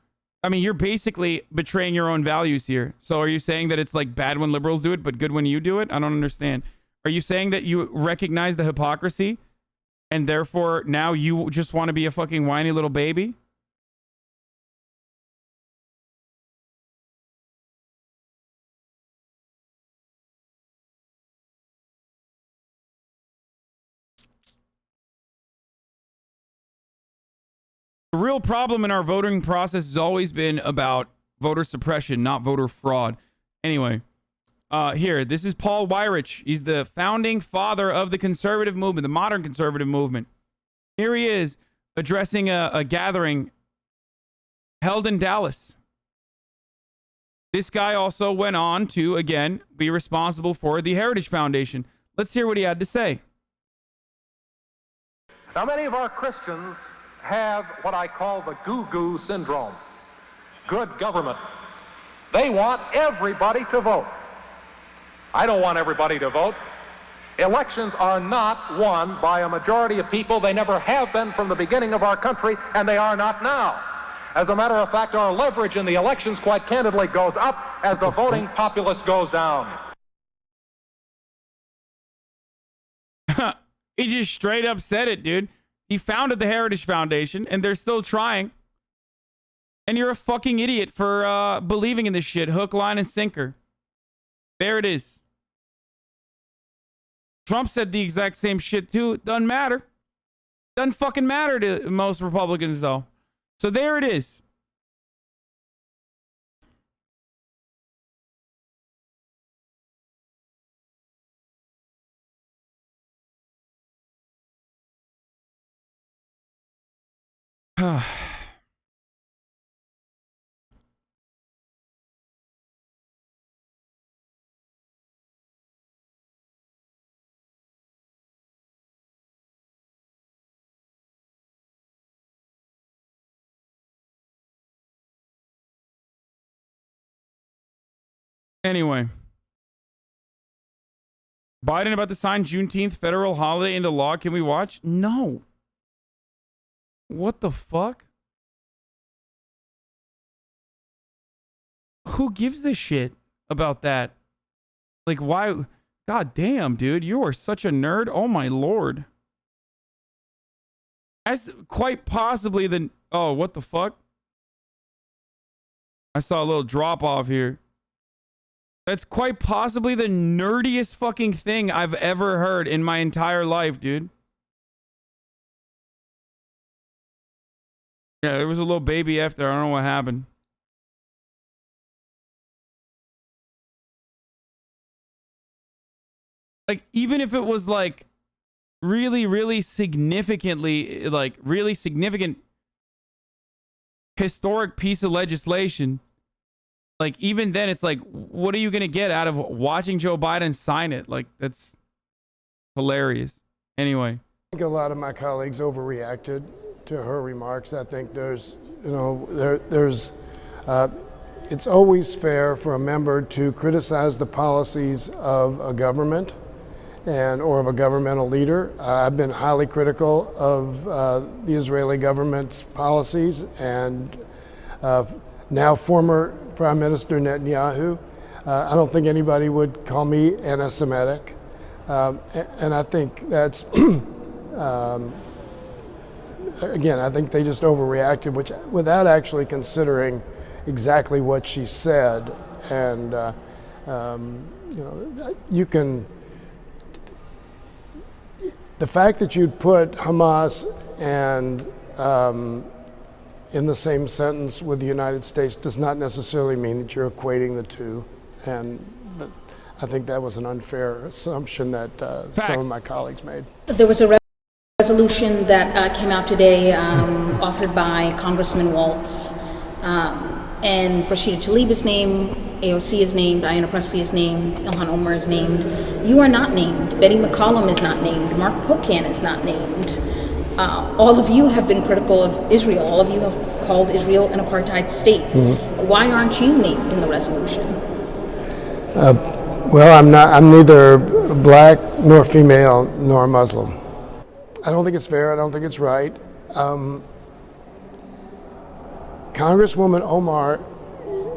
I mean, you're basically betraying your own values here. So are you saying that it's like bad when liberals do it, but good when you do it? I don't understand. Are you saying that you recognize the hypocrisy and therefore now you just want to be a fucking whiny little baby? The real problem in our voting process has always been about voter suppression, not voter fraud. Anyway, here, this is Paul Weyrich. He's the founding father of the conservative movement, the modern conservative movement. Here he is addressing a gathering held in Dallas. This guy also went on to, again, be responsible for the Heritage Foundation. Let's hear what he had to say. Now, many of our Christians have what I call the goo-goo syndrome. Good government. They want everybody to vote. I don't want everybody to vote. Elections are not won by a majority of people. They never have been from the beginning of our country, and they are not now. As a matter of fact, our leverage in the elections, quite candidly, goes up as the voting populace goes down. He just straight up said it, dude. He founded the Heritage Foundation, and they're still trying. And you're a fucking idiot for believing in this shit. Hook, line, and sinker. There it is. Trump said the exact same shit too. It doesn't matter. Doesn't fucking matter to most Republicans, though. So there it is. Anyway. Biden about to sign Juneteenth federal holiday into law. Can we watch? No. What the fuck? Who gives a shit about that? Like, why? God damn, dude. You are such a nerd. Oh, my Lord. As quite possibly the... Oh, what the fuck? I saw a little drop off here. That's quite possibly the nerdiest fucking thing I've ever heard in my entire life, dude. Yeah, there was a little baby after. I don't know what happened. Like, even if it was like really, really significantly, like really significant historic piece of legislation, like, even then, it's like, what are you going to get out of watching Joe Biden sign it? Like, that's hilarious. Anyway. I think a lot of my colleagues overreacted to her remarks. I think there's, you know, it's always fair for a member to criticize the policies of a government or of a governmental leader. I've been highly critical of the Israeli government's policies, and now former Prime Minister Netanyahu. I don't think anybody would call me anti-Semitic. And I think that's, again, I think they just overreacted, without actually considering exactly what she said. And, you know, the fact that you'd put Hamas and in the same sentence with the United States does not necessarily mean that you're equating the two. And I think that was an unfair assumption that some of my colleagues made. There was a resolution that came out today, authored by Congressman Waltz, and Rashida Tlaib is named, AOC is named, Diana Pressley is named, Ilhan Omar is named. You are not named. Betty McCollum is not named. Mark Pocan is not named. All of you have been critical of Israel. All of you have called Israel an apartheid state. Mm-hmm. Why aren't you named in the resolution? Well, I'm neither black nor female nor Muslim. I don't think it's fair. I don't think it's right. Congresswoman Omar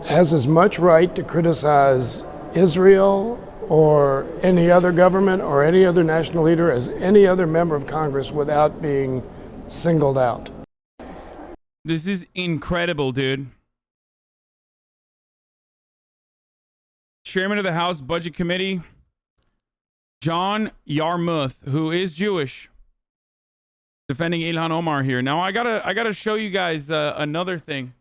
has as much right to criticize Israel or any other government or any other national leader as any other member of Congress without being singled out. This is incredible, dude. Chairman of the House Budget Committee, John Yarmuth, who is Jewish, defending Ilhan Omar here. Now I gotta show you guys another thing.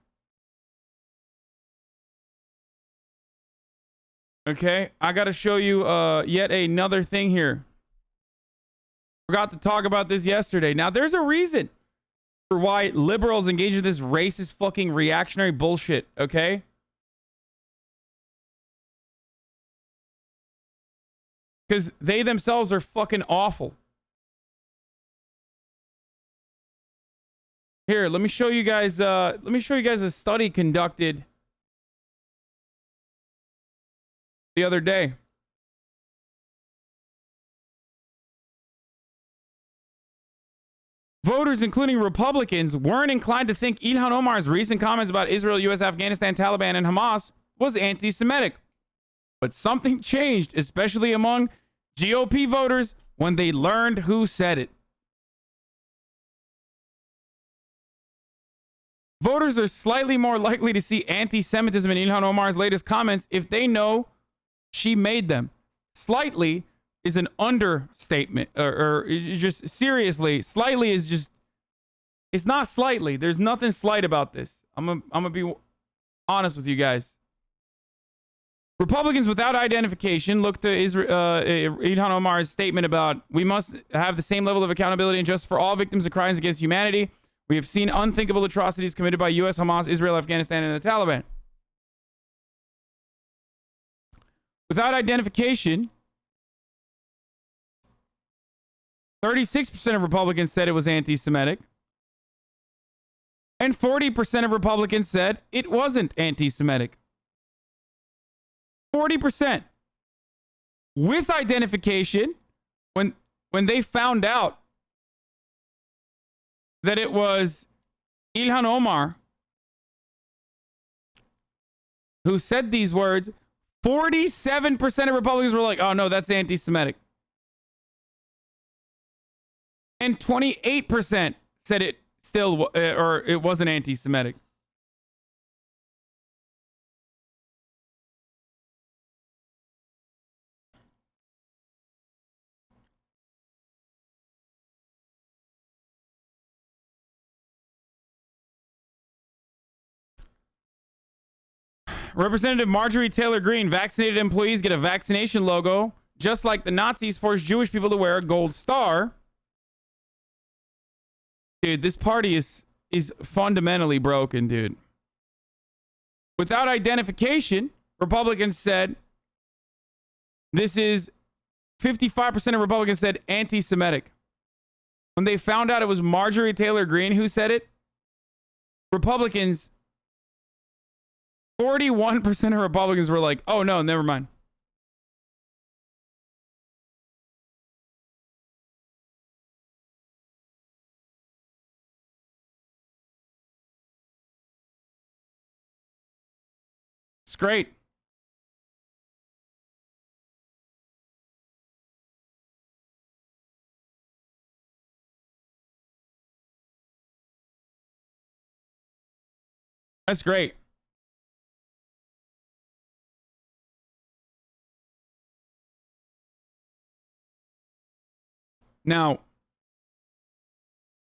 Okay, I gotta show you yet another thing here. Forgot to talk about this yesterday. Now there's a reason for why liberals engage in this racist fucking reactionary bullshit. Okay. Because they themselves are fucking awful. Here, let me show you guys. Let me show you guys a study conducted the other day. Voters, including Republicans, weren't inclined to think Ilhan Omar's recent comments about Israel, U.S., Afghanistan, Taliban, and Hamas was anti-Semitic. But something changed, especially among GOP voters, when they learned who said it. Voters are slightly more likely to see anti-Semitism in Ilhan Omar's latest comments if they know she made them. Slightly is an understatement, or just seriously, slightly is just, it's not slightly. There's nothing slight about this. I'm gonna be honest with you guys. Republicans without identification look to Ilhan Omar's statement about we must have the same level of accountability and justice for all victims of crimes against humanity. We have seen unthinkable atrocities committed by U.S., Hamas, Israel, Afghanistan, and the Taliban. Without identification, 36% of Republicans said it was anti-Semitic. And 40% of Republicans said it wasn't anti-Semitic. 40%. With identification, when they found out that it was Ilhan Omar who said these words, 47% of Republicans were like, oh no, that's anti-Semitic. And 28% said it still, or it wasn't anti-Semitic. Representative Marjorie Taylor Greene, vaccinated employees get a vaccination logo, just like the Nazis forced Jewish people to wear a gold star. Dude, this party is fundamentally broken, dude. Without identification, Republicans said this is 55% of Republicans said anti-Semitic. When they found out it was Marjorie Taylor Greene who said it, Republicans, 41% of Republicans were like, oh no, never mind. It's great. That's great. Now,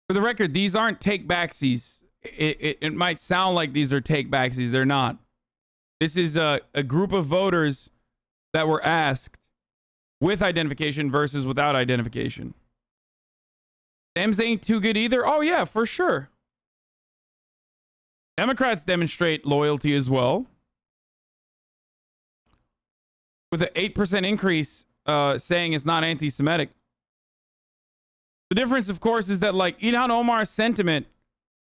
for the record, these aren't take backsies. It might sound like these are take backsies. They're not. This is a group of voters that were asked with identification versus without identification. Dems ain't too good either. Oh, yeah, for sure. Democrats demonstrate loyalty as well. With an 8% increase saying it's not anti-Semitic. The difference, of course, is that like Ilhan Omar's sentiment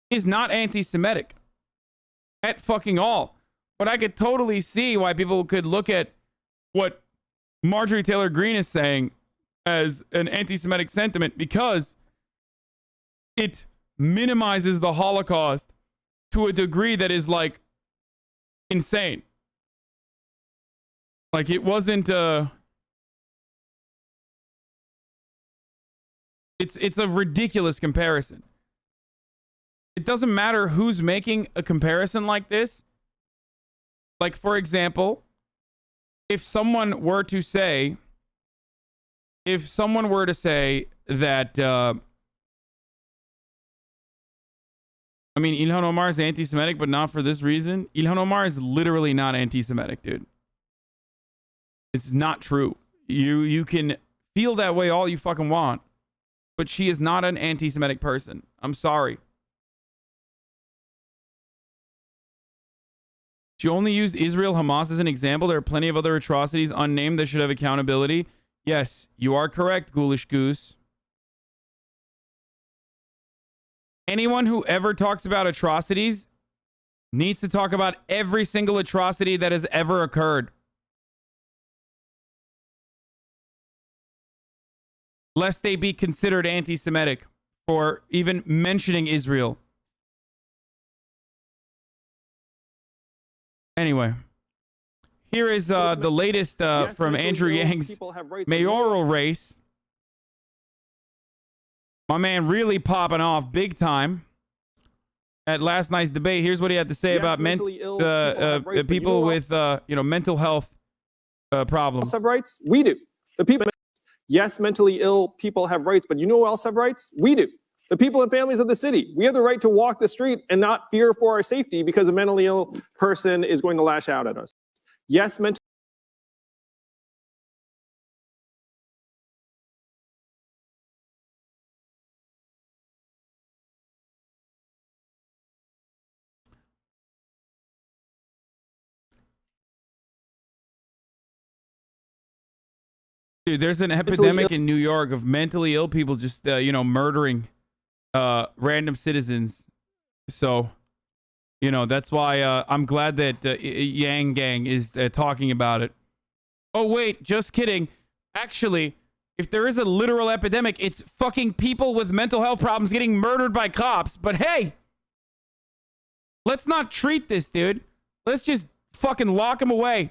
is not anti-Semitic at fucking all. But I could totally see why people could look at what Marjorie Taylor Greene is saying as an anti-Semitic sentiment because it minimizes the Holocaust to a degree that is like insane. Like it wasn't it's a ridiculous comparison. It doesn't matter who's making a comparison like this. Like, for example, if someone were to say that, I mean, Ilhan Omar is anti-Semitic, but not for this reason. Ilhan Omar is literally not anti-Semitic, dude. It's not true. You can feel that way all you fucking want, but she is not an anti-Semitic person. I'm sorry. She only used Israel Hamas as an example. There are plenty of other atrocities unnamed that should have accountability. Yes, you are correct, Ghoulish Goose. Anyone who ever talks about atrocities needs to talk about every single atrocity that has ever occurred. Lest they be considered anti-Semitic for even mentioning Israel. Anyway, here is the latest from Andrew Yang's mayoral race. My man really popping off big time. at last night's debate. Here's what he had to say about mentally ill people have rights, but people with mental health problems. Have rights? We do. The people. Yes, mentally ill people have rights, but you know who else have rights? We do. The people and families of the city. We have the right to walk the street and not fear for our safety because a mentally ill person is going to lash out at us. Yes, Dude, there's an epidemic in New York of mentally ill people just, murdering random citizens. So, that's why I'm glad that Yang Gang is talking about it. Oh, wait, just kidding. Actually, if there is a literal epidemic, it's fucking people with mental health problems getting murdered by cops. But hey, let's not treat this, dude. Let's just fucking lock them away.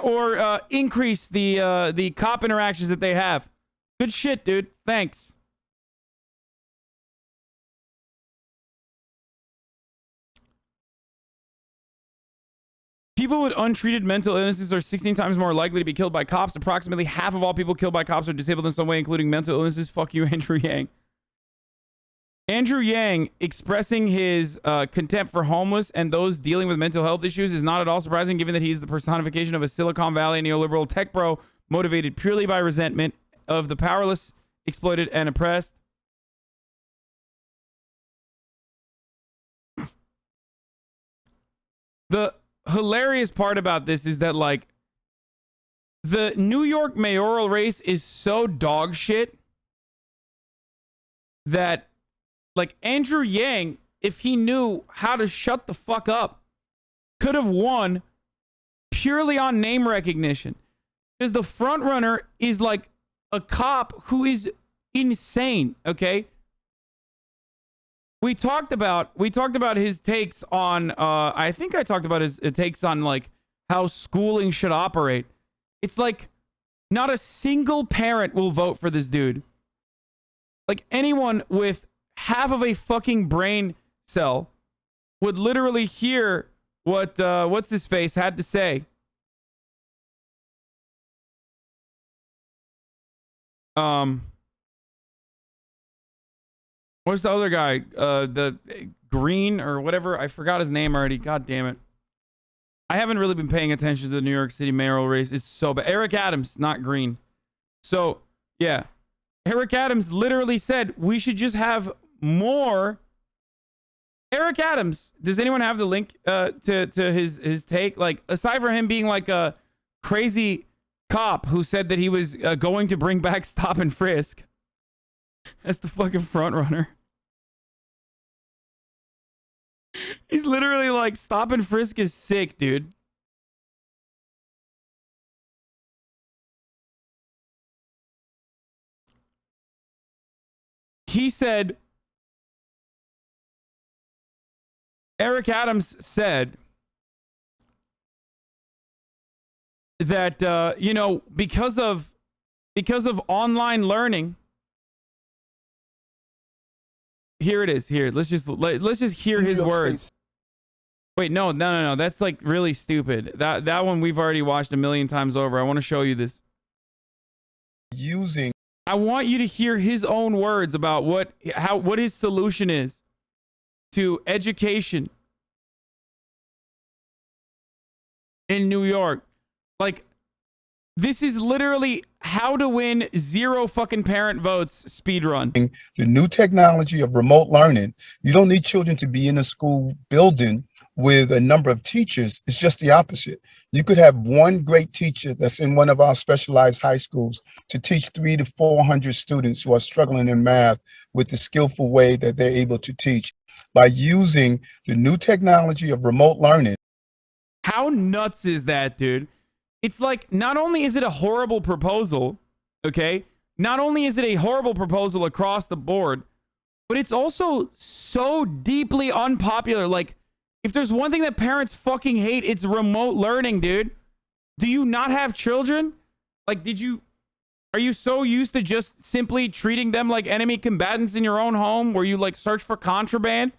Or increase the cop interactions that they have. Good shit, dude. Thanks. People with untreated mental illnesses are 16 times more likely to be killed by cops. Approximately half of all people killed by cops are disabled in some way, including mental illnesses. Fuck you, Andrew Yang. Andrew Yang expressing his contempt for homeless and those dealing with mental health issues is not at all surprising, given that he's the personification of a Silicon Valley neoliberal tech bro motivated purely by resentment of the powerless, exploited, and oppressed. The hilarious part about this is that, like, the New York mayoral race is so dog shit that, like, Andrew Yang, if he knew how to shut the fuck up, could have won purely on name recognition. Because the front runner is like a cop who is insane, okay? We talked about his takes on I think I talked about his takes on, like, how schooling should operate. It's like not a single parent will vote for this dude. Like, anyone with half of a fucking brain cell would literally hear what what's his face had to say. What's the other guy? The Green or whatever. I forgot his name already. God damn it. I haven't really been paying attention to the New York City mayoral race. It's so bad. Eric Adams, not Green. So, yeah. Eric Adams literally said we should just have more. Eric Adams, does anyone have the link to his take? Like, aside from him being like a crazy cop who said that he was going to bring back stop and frisk. That's the fucking front runner. He's literally like, stop and frisk is sick, dude. He said, Eric Adams said that, because of online learning. Here it is. Here, let's just hear his words. Wait, no. That's like really stupid. That one we've already watched a million times over. I want to show you this. I want you to hear his own words about what his solution is to education in New York. Like, this is literally how to win 0 fucking parent votes speedrun. The new technology of remote learning, you don't need children to be in a school building with a number of teachers. It's just the opposite. You could have one great teacher that's in one of our specialized high schools to teach 300 to 400 students who are struggling in math with the skillful way that they're able to teach by using the new technology of remote learning. How nuts is that, dude? It's like, not only is it a horrible proposal, okay? Not only is it a horrible proposal across the board, but it's also so deeply unpopular. Like, if there's one thing that parents fucking hate, it's remote learning, dude. Do you not have children? Like, are you so used to just simply treating them like enemy combatants in your own home where you, like, search for contraband?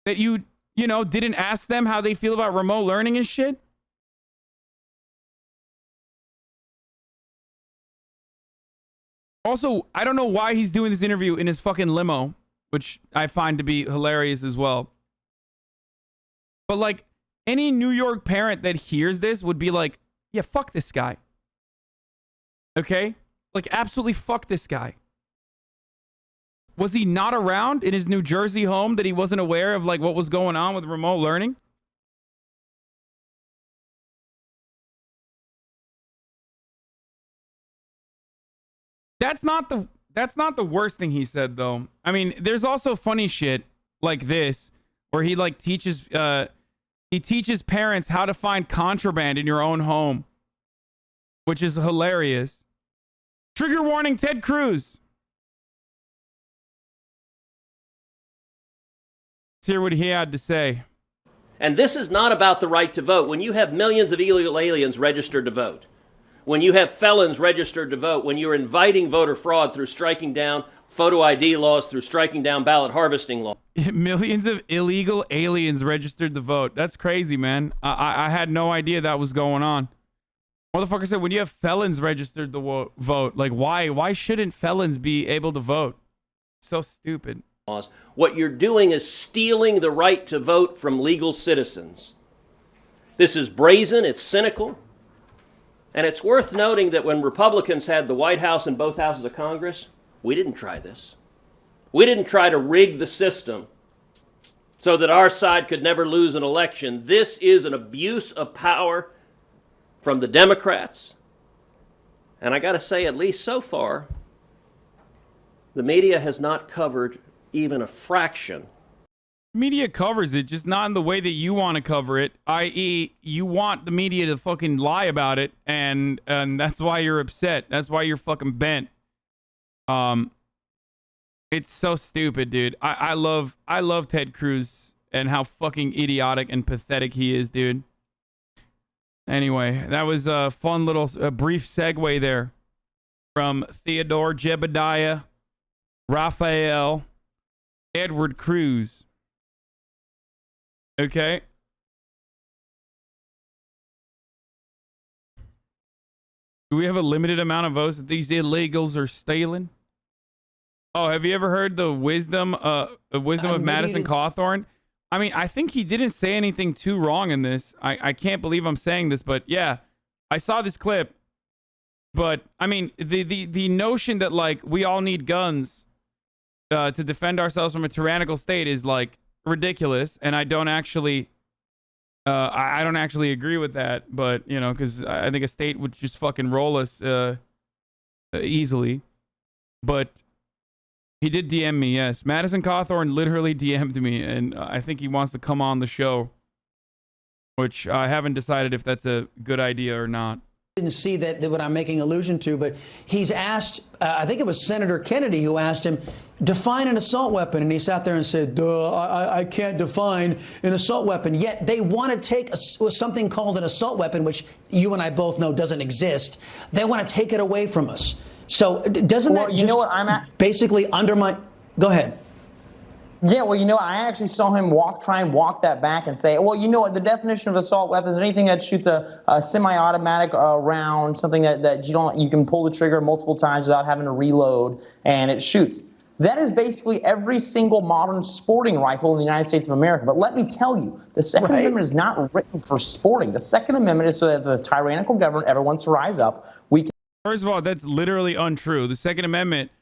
that you know, didn't ask them how they feel about remote learning and shit? Also, I don't know why he's doing this interview in his fucking limo, which I find to be hilarious as well. But like, any New York parent that hears this would be like, yeah, fuck this guy. Okay? Like, absolutely fuck this guy. Was he not around in his New Jersey home that he wasn't aware of like what was going on with remote learning? That's not the worst thing he said though. I mean, there's also funny shit like this where he like teaches parents how to find contraband in your own home, which is hilarious. Trigger warning, Ted Cruz. Let's hear what he had to say. And this is not about the right to vote. When you have millions of illegal aliens registered to vote, when you have felons registered to vote, when you're inviting voter fraud through striking down photo ID laws, through striking down ballot harvesting laws. Millions of illegal aliens registered to vote. That's crazy, man. I had no idea that was going on. Motherfucker said when you have felons registered to vote, like why shouldn't felons be able to vote? So stupid. What you're doing is stealing the right to vote from legal citizens. This is brazen, it's cynical, and it's worth noting that when Republicans had the White House and both houses of Congress, we didn't try this. We didn't try to rig the system so that our side could never lose an election. This is an abuse of power from the Democrats. And I got to say, at least so far, the media has not covered even a fraction. Media covers it, just not in the way that you want to cover it, i.e. you want the media to fucking lie about it, and that's why you're upset. That's why you're fucking bent. It's so stupid, dude. I love Ted Cruz and how fucking idiotic and pathetic he is, dude. Anyway, that was a fun little brief segue there from Theodore, Jebediah, Raphael, Edward Cruz. Okay. Do we have a limited amount of votes that these illegals are stealing? Oh, have you ever heard the wisdom of Madison Cawthorn? I mean, I think he didn't say anything too wrong in this. I can't believe I'm saying this, but yeah, I saw this clip. But I mean, the notion that like we all need guns to defend ourselves from a tyrannical state is like ridiculous, and I don't actually agree with that. But you know, because I think a state would just fucking roll us easily. But he did DM me, yes. Madison Cawthorn literally DM'd me, and I think he wants to come on the show, which I haven't decided if that's a good idea or not. Didn't see that what I'm making allusion to, but he's asked, I think it was Senator Kennedy who asked him, define an assault weapon, and he sat there and said, duh, I can't define an assault weapon. Yet they want to take something called an assault weapon, which you and I both know doesn't exist. They want to take it away from us. So doesn't that just basically undermine? Go ahead. Yeah, well, you know, I actually saw him try and walk that back and say, well, you know what, the definition of assault weapons is anything that shoots a semi-automatic round, something that you can pull the trigger multiple times without having to reload, and it shoots. That is basically every single modern sporting rifle in the United States of America. But let me tell you, the Second Amendment is not written for sporting. The Second Amendment is so that the tyrannical government ever wants to rise up. First of all, that's literally untrue. The Second Amendment,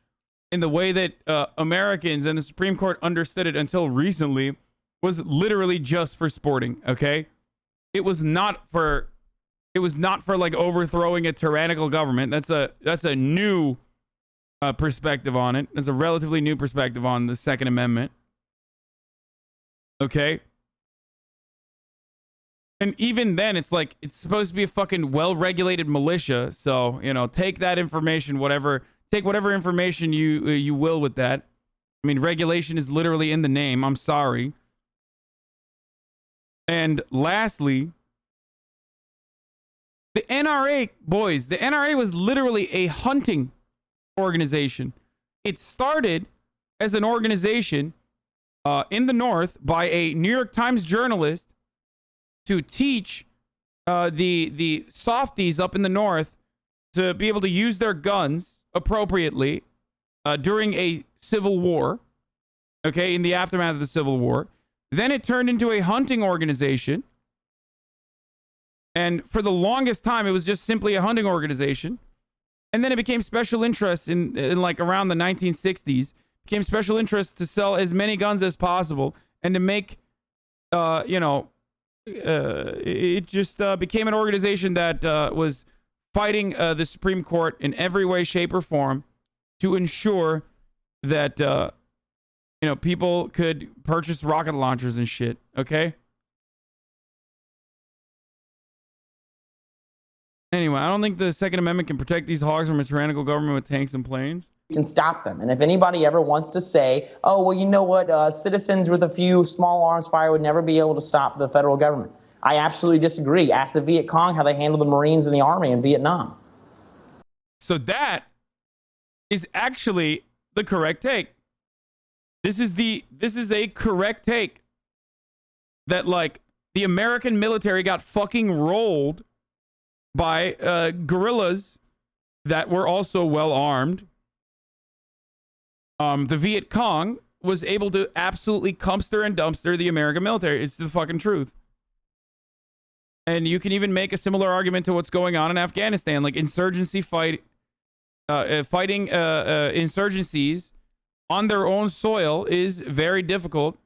in the way that Americans and the Supreme Court understood it until recently, was literally just for sporting. Okay, it was not for like overthrowing a tyrannical government. That's a new perspective on it. That's a relatively new perspective on the Second Amendment. Okay. And even then, it's like, it's supposed to be a fucking well-regulated militia. So, you know, take that information, take whatever information you will with that. I mean, regulation is literally in the name. I'm sorry. And lastly, the NRA, boys, the NRA was literally a hunting organization. It started as an organization in the North by a New York Times journalist to teach the softies up in the North to be able to use their guns appropriately during a civil war, okay, in the aftermath of the Civil War. Then it turned into a hunting organization. And for the longest time, it was just simply a hunting organization. And then it became special interest in like around the 1960s, became special interest to sell as many guns as possible and to make, it just became an organization that was fighting the Supreme Court in every way, shape, or form to ensure that, people could purchase rocket launchers and shit, okay? Anyway, I don't think the Second Amendment can protect these hogs from a tyrannical government with tanks and planes. Can stop them. And if anybody ever wants to say, oh, well, you know what, citizens with a few small arms fire would never be able to stop the federal government. I absolutely disagree. Ask the Viet Cong how they handled the Marines and the Army in Vietnam. So that is actually the correct take. This is a correct take. That, like, the American military got fucking rolled by guerrillas that were also well armed. The Viet Cong was able to absolutely dumpster the American military. It's the fucking truth. And you can even make a similar argument to what's going on in Afghanistan, like insurgency fighting insurgencies on their own soil is very difficult,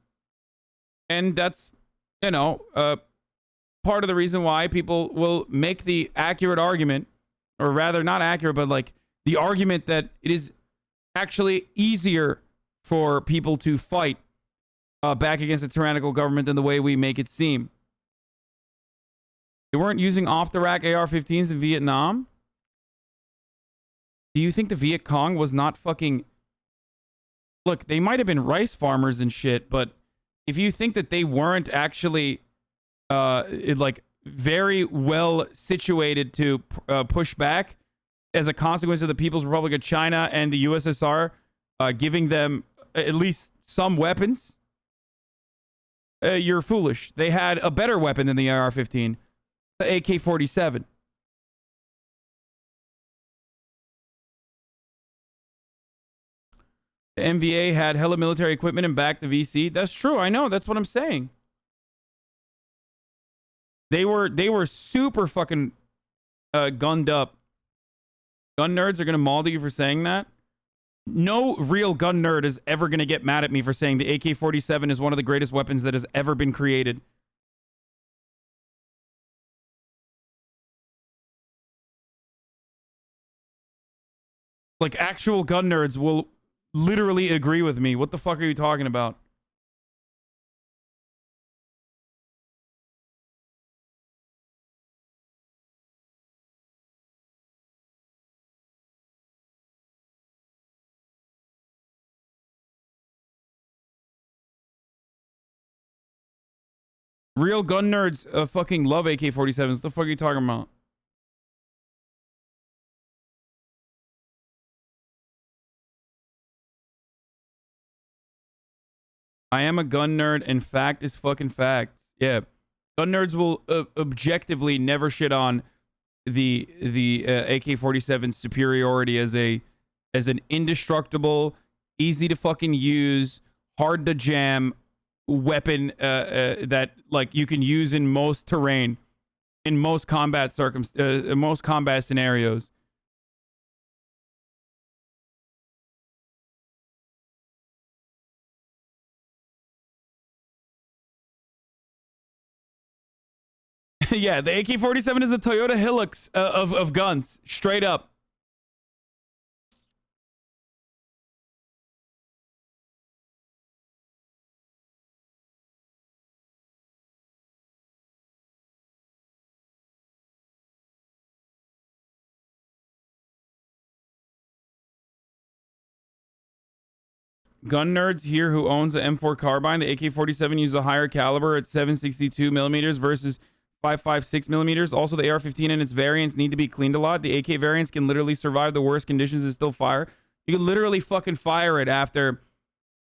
and that's part of the reason why people will make the accurate argument, or rather not accurate, but like the argument that it is actually easier for people to fight back against a tyrannical government than the way we make it seem. They weren't using off-the-rack AR-15s in Vietnam? Do you think the Viet Cong was not fucking... Look, they might have been rice farmers and shit, but if you think that they weren't actually very well situated to push back as a consequence of the People's Republic of China and the USSR giving them at least some weapons, you're foolish. They had a better weapon than the AR-15, the AK-47. The MVA had hella military equipment and backed the VC. That's true. I know. That's what I'm saying. They were super fucking gunned up. Gun nerds are going to maul you for saying that. No real gun nerd is ever going to get mad at me for saying the AK-47 is one of the greatest weapons that has ever been created. Like, actual gun nerds will literally agree with me. What the fuck are you talking about? Real gun nerds fucking love AK-47s. What the fuck are you talking about? I am a gun nerd, and fact is fucking facts. Yeah. Gun nerds will objectively never shit on the AK-47's superiority as an indestructible, easy to fucking use, hard to jam weapon that like you can use in most terrain, in most combat most combat scenarios. Yeah, the AK-47 is the Toyota Hilux of guns, straight up. Gun nerds here who owns the M4 carbine, the AK-47 uses a higher caliber at 7.62 millimeters versus 5.56 millimeters. Also, the AR-15 and its variants need to be cleaned a lot. The AK variants can literally survive the worst conditions and still fire. You can literally fucking fire it after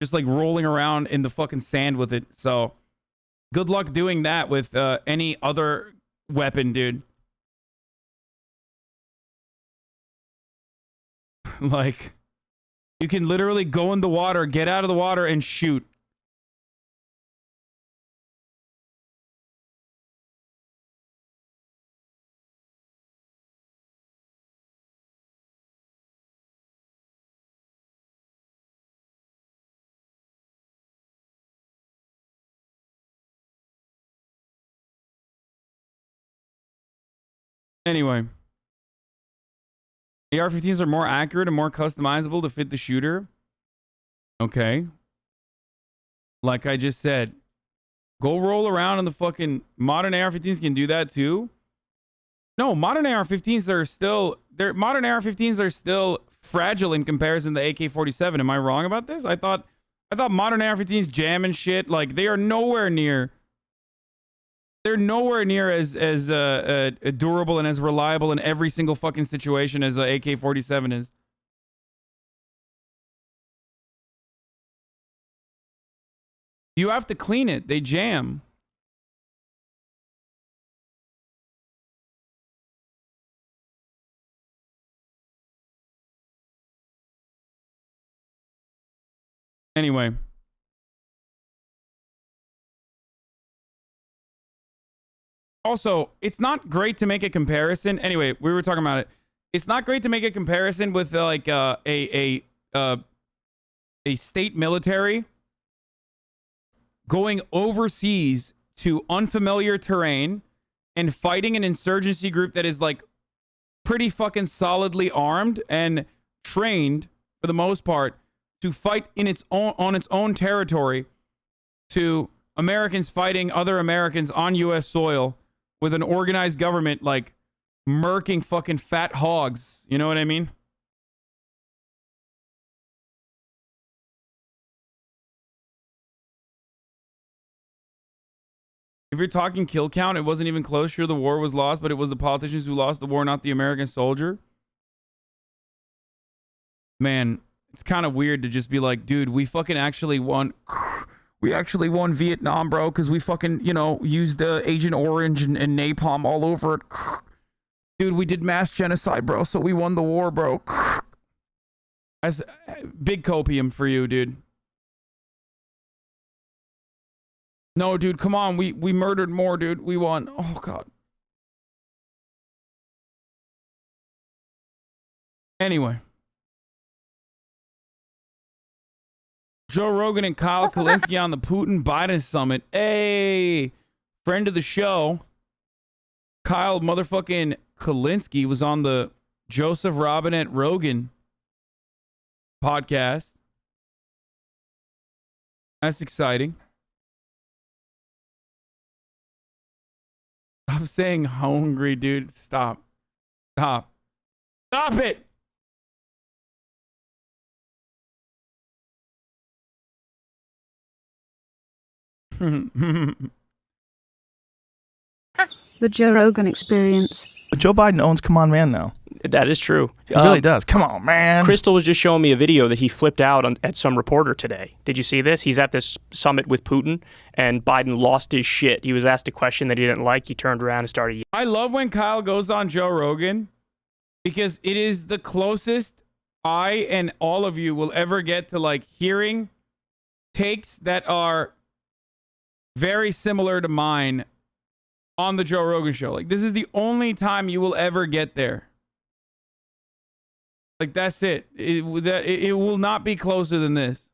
just like rolling around in the fucking sand with it. So good luck doing that with any other weapon, dude. Like, you can literally go in the water, get out of the water, and shoot. Anyway. The AR-15s are more accurate and more customizable to fit the shooter. Okay. Like I just said, go roll around in the fucking modern AR-15s can do that too. No, modern AR-15s are still modern AR-15s are still fragile in comparison to the AK-47. Am I wrong about this? I thought modern AR-15s jam and shit. Like they are nowhere near. They're nowhere near as durable and as reliable in every single fucking situation as a AK-47 is. You have to clean it. They jam. Anyway. Also, it's not great to make a comparison. Anyway, we were talking about it. It's not great to make a comparison with like a state military going overseas to unfamiliar terrain and fighting an insurgency group that is like pretty fucking solidly armed and trained for the most part to fight in its own on its own territory to Americans fighting other Americans on US soil with an organized government like murking fucking fat hogs. You know what I mean? If you're talking kill count, it wasn't even close. Sure, the war was lost, but it was the politicians who lost the war, not the American soldier. Man, it's kind of weird to just be like, dude, we fucking actually won. We actually won Vietnam, bro, because we fucking, you know, used Agent Orange and napalm all over it. Dude, we did mass genocide, bro, so we won the war, bro. That's big copium for you, dude. No, dude, come on. We murdered more, dude. We won. Oh, God. Anyway. Joe Rogan and Kyle Kulinski on the Putin-Biden summit. Hey, friend of the show. Kyle motherfucking Kulinski was on the Joseph Robinette Rogan podcast. That's exciting. Stop saying hungry, dude. Stop. Stop. Stop it. The Joe Rogan experience. But Joe Biden owns Come On Man now. That is true. He really does. Come on, man. Crystal was just showing me a video that he flipped out at some reporter today. Did you see this? He's at this summit with Putin, and Biden lost his shit. He was asked a question that he didn't like. He turned around and started. I love when Kyle goes on Joe Rogan because it is the closest I and all of you will ever get to like hearing takes that are very similar to mine on the Joe Rogan show. Like, this is the only time you will ever get there. Like, that's it. It will not be closer than this.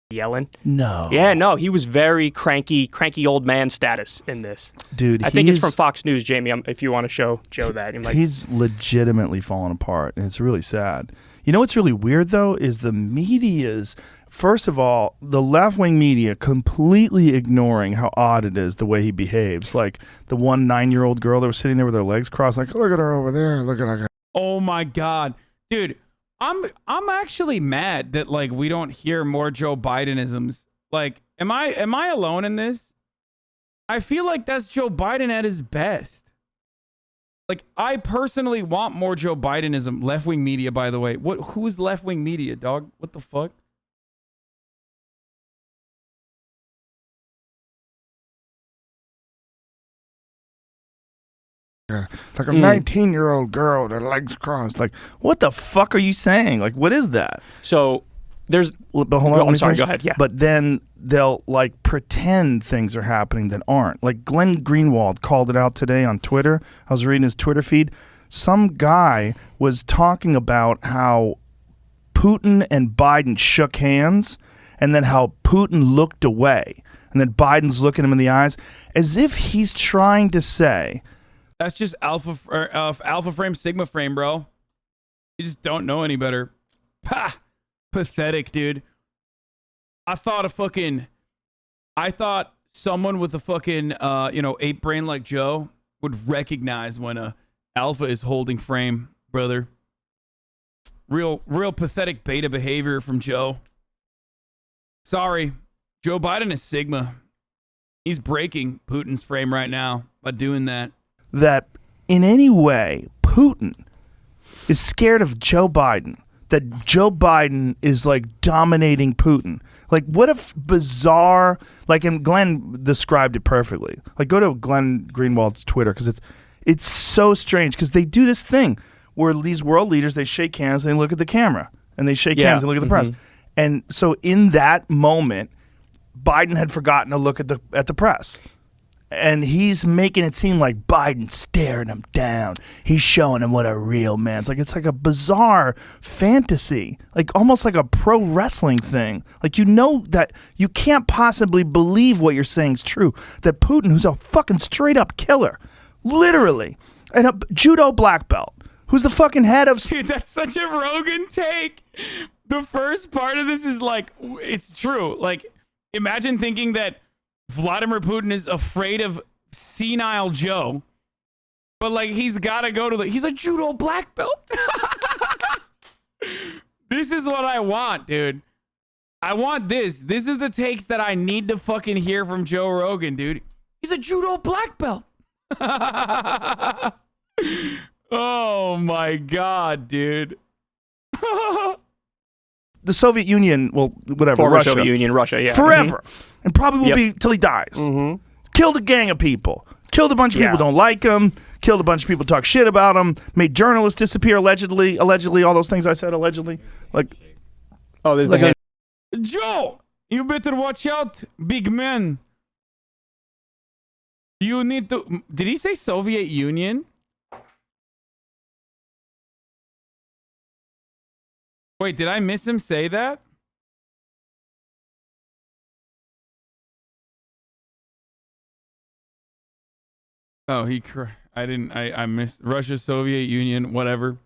Yelling? No. Yeah, no. He was very cranky old man status in this. Dude, I think it's from Fox News, Jamie, if you want to show Joe that. He's legitimately falling apart, and it's really sad. You know what's really weird, though, is the media's... First of all, the left-wing media completely ignoring how odd it is the way he behaves. Like the one 9-year-old girl that was sitting there with her legs crossed, like, look at her over there, look at her. Oh my God. Dude, I'm actually mad that like we don't hear more Joe Bidenisms. Like, am I alone in this? I feel like that's Joe Biden at his best. Like, I personally want more Joe Bidenism. Left-wing media, by the way. Who's left-wing media, dog? What the fuck? like a 19-year-old girl, their legs crossed. Like, what the fuck are you saying? Like, what is that? So there's. But hold on, I'm sorry. Go ahead. Yeah. But then they'll like pretend things are happening that aren't. Like Glenn Greenwald called it out today on Twitter. I was reading his Twitter feed. Some guy was talking about how Putin and Biden shook hands, and then how Putin looked away, and then Biden's looking him in the eyes, as if he's trying to say, "That's just alpha frame, sigma frame, bro. You just don't know any better." Pah! Pathetic, dude. I thought someone with a fucking ape brain like Joe would recognize when a alpha is holding frame, brother. Real pathetic beta behavior from Joe. Sorry, Joe Biden is sigma. He's breaking Putin's frame right now by doing that. That in any way Putin is scared of Joe Biden. That Joe Biden is like dominating Putin. Like, what if bizarre, like, and Glenn described it perfectly. Like, go to Glenn Greenwald's Twitter, because it's so strange, because they do this thing where these world leaders, they shake hands and they look at the camera, and they shake hands and look at the press. And so in that moment, Biden had forgotten to look at the press. And he's making it seem like Biden's staring him down. He's showing him what a real man's like. It's like a bizarre fantasy, like almost like a pro wrestling thing. Like, you know that you can't possibly believe what you're saying is true. That Putin, who's a fucking straight up killer, literally, and a judo black belt, who's the fucking head of... Dude, that's such a Rogan take. The first part of this is like, it's true. Like, imagine thinking that Vladimir Putin is afraid of senile Joe, but like he's got to go to he's a judo black belt. This is what I want, dude. I want this. This is the takes that I need to fucking hear from Joe Rogan, dude. He's a judo black belt. Oh my God, dude. The Soviet Union, well, whatever, Former Russia. Soviet Union, Russia, yeah. Forever. And probably will be till he dies. Killed a gang of people. Killed a bunch of people who don't like him. Killed a bunch of people who talk shit about him. Made journalists disappear, allegedly, all those things I said, allegedly. Like, oh, there's the hand. Joe, you better watch out, big man. You need to... Did he say Soviet Union? Wait, did I miss him say that? Oh, I missed Russia, Soviet Union, whatever.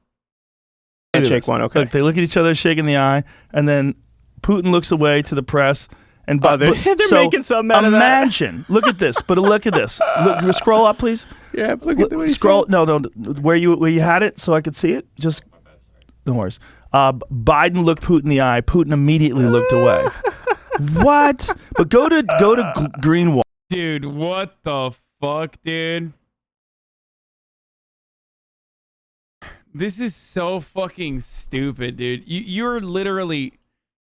Handshake one, okay. Look, they look at each other, shaking the eye, and then Putin looks away to the press. And they're making something out of that. Imagine, look at this, but look at this. Look, scroll up, please. Yeah, look at the way you scroll. No, where you had it, so I could see it. Just no worries. Biden looked Putin in the eye. Putin immediately looked away. What? But go to Greenwald. Dude, what the fuck, dude? This is so fucking stupid, dude. You're literally...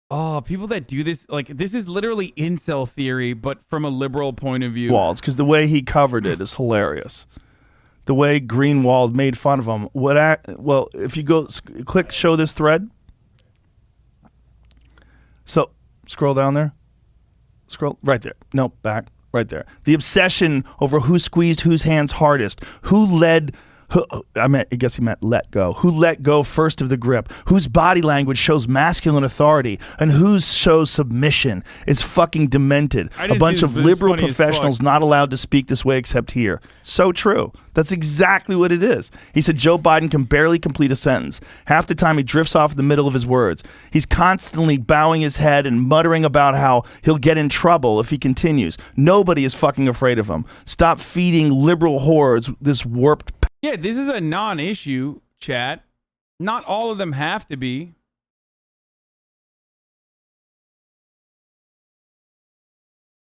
Oh, people that do this, like, this is literally incel theory, but from a liberal point of view. Walls, because the way he covered it is hilarious. The way Greenwald made fun of him. Well, if you go click show this thread. So scroll down there. Scroll right there. No, back right there. The obsession over who squeezed whose hands hardest, I guess he meant let go. Who let go first of the grip? Whose body language shows masculine authority and whose shows submission? It's fucking demented. A bunch of liberal professionals not allowed to speak this way except here. So true. That's exactly what it is. He said Joe Biden can barely complete a sentence. Half the time he drifts off in the middle of his words. He's constantly bowing his head and muttering about how he'll get in trouble if he continues. Nobody is fucking afraid of him. Stop feeding liberal hordes this warped... Yeah, this is a non-issue, chat. Not all of them have to be.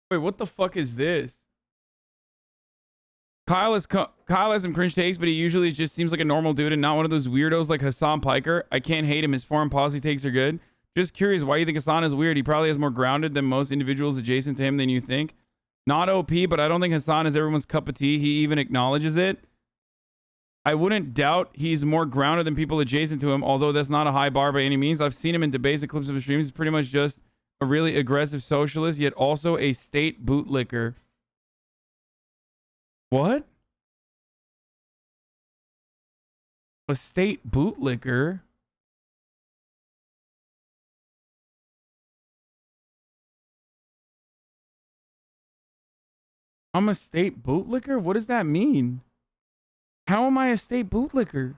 Wait, what the fuck is this? Kyle has some cringe takes, but he usually just seems like a normal dude and not one of those weirdos like Hasan Piker. I can't hate him. His foreign policy takes are good. Just curious why you think Hasan is weird. He probably has more grounded than most individuals adjacent to him than you think. Not OP, but I don't think Hasan is everyone's cup of tea. He even acknowledges it. I wouldn't doubt he's more grounded than people adjacent to him, although that's not a high bar by any means. I've seen him in debates and clips of his streams. He's pretty much just a really aggressive socialist, yet also a state bootlicker. What? A state bootlicker? I'm a state bootlicker? What does that mean? How am I a state bootlicker?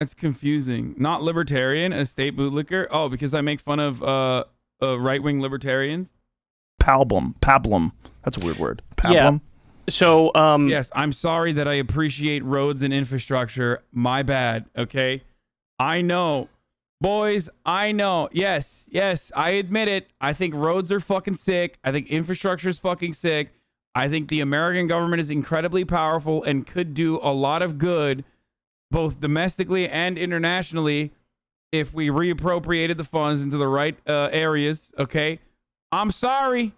That's confusing. Not libertarian, a state bootlicker? Oh, because I make fun of right-wing libertarians? Pablum. That's a weird word. Pablum? Yeah. So, yes, I'm sorry that I appreciate roads and infrastructure. My bad, okay? I know. Boys, I know. Yes, I admit it. I think roads are fucking sick. I think infrastructure is fucking sick. I think the American government is incredibly powerful and could do a lot of good, both domestically and internationally, if we reappropriated the funds into the right areas, okay? I'm sorry.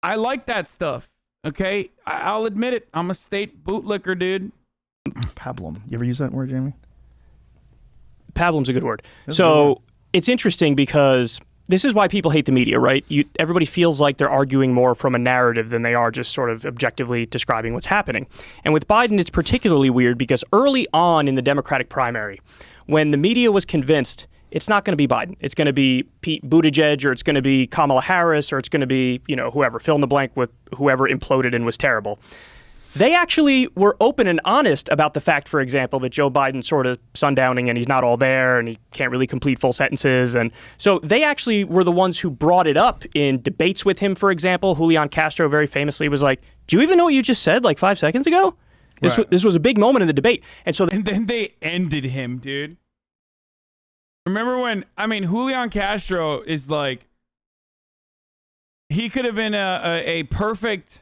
I like that stuff, okay? I'll admit it. I'm a state bootlicker, dude. Pablum. You ever use that word, Jamie? Pablum's a good word. So it's interesting because this is why people hate the media, right? Everybody feels like they're arguing more from a narrative than they are just sort of objectively describing what's happening. And with Biden, it's particularly weird because early on in the Democratic primary, when the media was convinced it's not going to be Biden, it's going to be Pete Buttigieg, or it's going to be Kamala Harris, or it's going to be, whoever, fill in the blank with whoever imploded and was terrible. They actually were open and honest about the fact, for example, that Joe Biden's sort of sundowning and he's not all there and he can't really complete full sentences. And so they actually were the ones who brought it up in debates with him, for example. Julian Castro very famously was like, do you even know what you just said like 5 seconds ago? This was a big moment in the debate. And then they ended him, dude. Remember when, Julian Castro is like, he could have been a perfect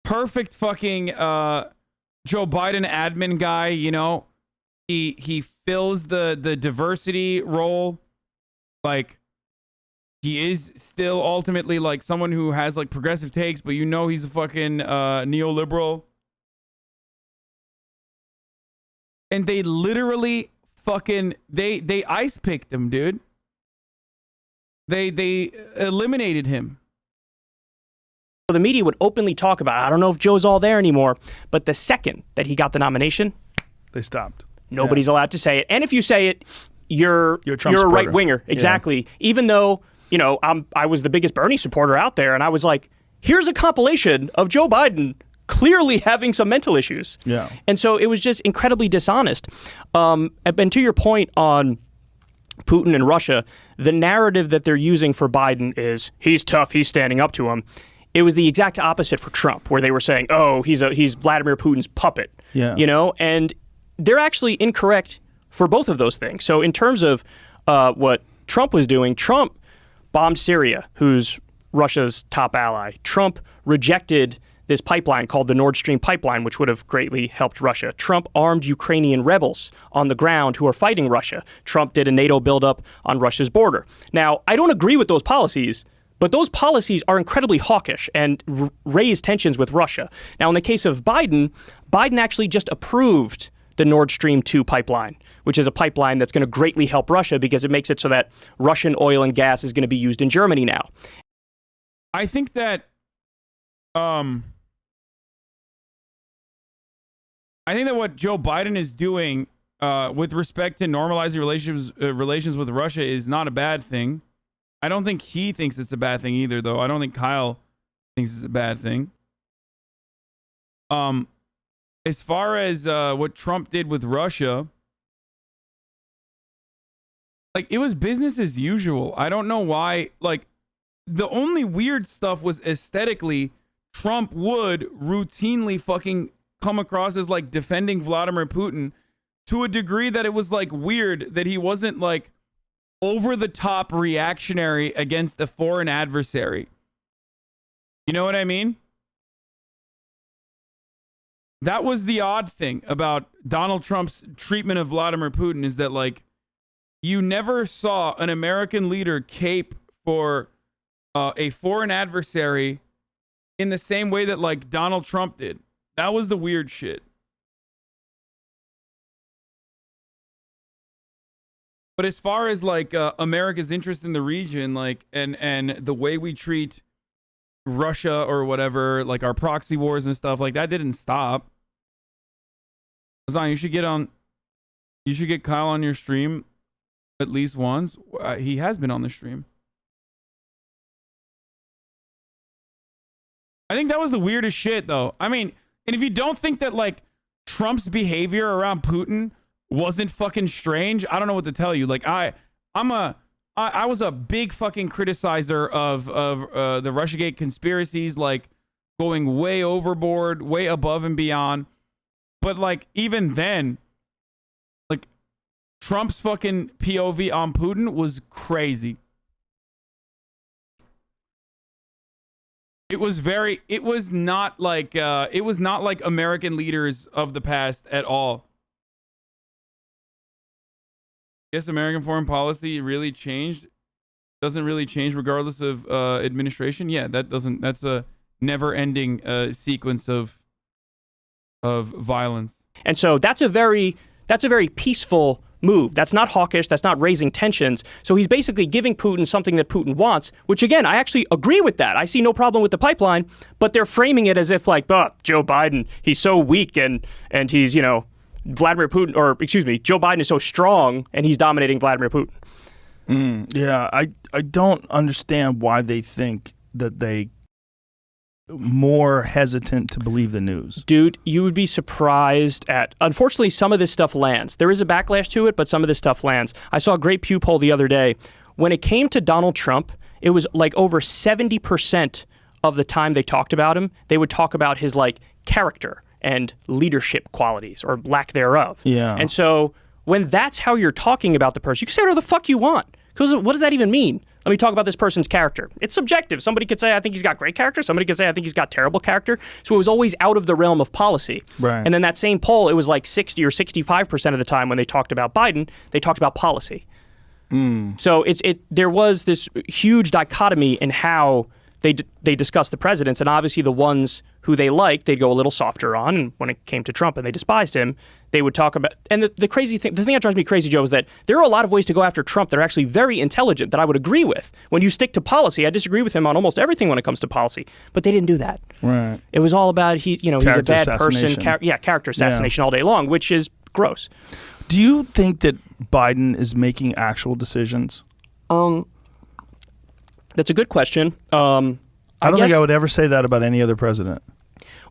fucking Joe Biden admin guy, He fills the diversity role. Like, he is still ultimately like someone who has like progressive takes, but he's a fucking neoliberal. And they literally fucking they ice picked him, dude. They eliminated him. The media would openly talk about, I don't know if Joe's all there anymore, but the second that he got the nomination, they stopped. Nobody's allowed to say it. And if you say it, you're a right winger. Exactly. Yeah. Even though, I was the biggest Bernie supporter out there, and I was like, here's a compilation of Joe Biden clearly having some mental issues. Yeah. And so it was just incredibly dishonest. And to your point on Putin and Russia, the narrative that they're using for Biden is he's tough, he's standing up to him. It was the exact opposite for Trump, where they were saying, oh, he's Vladimir Putin's puppet. Yeah. And they're actually incorrect for both of those things. So in terms of what Trump was doing, Trump bombed Syria, who's Russia's top ally. Trump rejected this pipeline called the Nord Stream pipeline, which would have greatly helped Russia. Trump armed Ukrainian rebels on the ground who are fighting Russia. Trump did a NATO buildup on Russia's border. Now, I don't agree with those policies, but those policies are incredibly hawkish and raise tensions with Russia. Now, in the case of Biden actually just approved the Nord Stream 2 pipeline, which is a pipeline that's going to greatly help Russia because it makes it so that Russian oil and gas is going to be used in Germany now. I think that what Joe Biden is doing with respect to normalizing relations with Russia is not a bad thing. I don't think he thinks it's a bad thing either, though. I don't think Kyle thinks it's a bad thing. As far as what Trump did with Russia, like, it was business as usual. I don't know why. Like, the only weird stuff was aesthetically, Trump would routinely fucking come across as like defending Vladimir Putin to a degree that it was like weird that he wasn't like over the top reactionary against a foreign adversary. You know what I mean? That was the odd thing about Donald Trump's treatment of Vladimir Putin, is that like you never saw an American leader cape for a foreign adversary in the same way that like Donald Trump did. That was the weird shit. But as far as like America's interest in the region, like and the way we treat Russia or whatever, like our proxy wars and stuff, like that didn't stop. Hasan, you should get Kyle on your stream at least once. He has been on the stream. I think that was the weirdest shit, though. I mean, and if you don't think that like Trump's behavior around Putin wasn't fucking strange, I don't know what to tell you. Like I was a big fucking criticizer of the Russiagate conspiracies, like going way overboard, way above and beyond. But like even then, like Trump's fucking POV on Putin was crazy. It was not like American leaders of the past at all. Yes, American foreign policy really changed. Doesn't really change regardless of administration. Yeah, that's a never-ending sequence of violence. And so that's a very peaceful move. That's not hawkish. That's not raising tensions. So he's basically giving Putin something that Putin wants, which again, I actually agree with that. I see no problem with the pipeline, but they're framing it as if like, Joe Biden, he's so weak and he's, Vladimir Putin, or excuse me, Joe Biden is so strong and he's dominating Vladimir Putin. Yeah, I don't understand why they think that they more hesitant to believe the news. Dude, you would be surprised at, unfortunately, some of this stuff lands. There is a backlash to it, but some of this stuff lands. I saw a great Pew poll the other day. When it came to Donald Trump, it was like over 70% of the time they talked about him, they would talk about his like character and leadership qualities or lack thereof. Yeah. And so when that's how you're talking about the person, you can say whatever the fuck you want. Because what does that even mean? Let me talk about this person's character. It's subjective. Somebody could say, I think he's got great character. Somebody could say, I think he's got terrible character. So it was always out of the realm of policy. Right. And then that same poll, it was like 60 or 65% of the time when they talked about Biden, they talked about policy. So there was this huge dichotomy in how they discussed the presidents, and obviously the ones who they liked, they'd go a little softer on. And when it came to Trump and they despised him, they would talk about, and the crazy thing, the thing that drives me crazy, Joe, is that there are a lot of ways to go after Trump that are actually very intelligent that I would agree with. When you stick to policy, I disagree with him on almost everything when it comes to policy, but they didn't do that. Right. It was all about he's a bad person, character assassination all day long, which is gross. Do you think that Biden is making actual decisions? That's a good question. I don't think I would ever say that about any other president.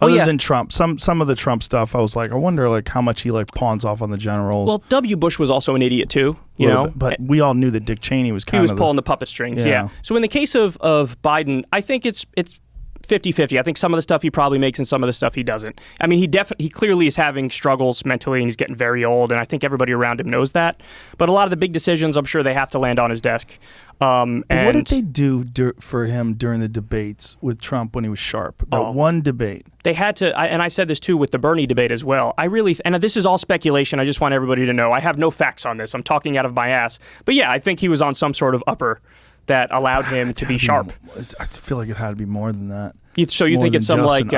Other than Trump. Some of the Trump stuff, I was like, I wonder like how much he like pawns off on the generals. Well, W. Bush was also an idiot too, you know. But we all knew that Dick Cheney was kind of... He was pulling the puppet strings, yeah. So in the case of Biden, I think it's 50-50. I think some of the stuff he probably makes and some of the stuff he doesn't. I mean, he clearly is having struggles mentally and he's getting very old, and I think everybody around him knows that. But a lot of the big decisions, I'm sure they have to land on his desk. And what did they do for him during the debates with Trump when he was sharp? That one debate. They had to, and I said this too with the Bernie debate as well. And this is all speculation. I just want everybody to know. I have no facts on this. I'm talking out of my ass. But yeah, I think he was on some sort of upper that allowed him to be sharp. I feel like it had to be more than that. So you think it's some like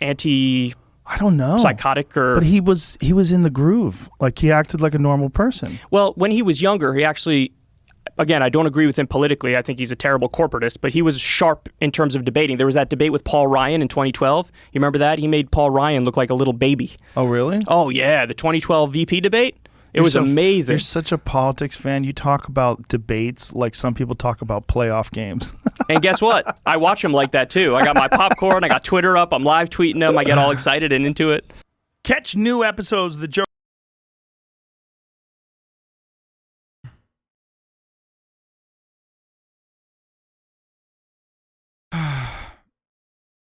anti... I don't know. Psychotic or... But he was in the groove. Like he acted like a normal person. Well, when he was younger, he actually... Again, I don't agree with him politically. I think he's a terrible corporatist, but he was sharp in terms of debating. There was that debate with Paul Ryan in 2012. You remember that? He made Paul Ryan look like a little baby. Oh, really? Oh, yeah. The 2012 VP debate. It was amazing. You're such a politics fan. You talk about debates like some people talk about playoff games. And guess what? I watch them like that, too. I got my popcorn. I got Twitter up. I'm live tweeting them. I get all excited and into it. Catch new episodes of the Joe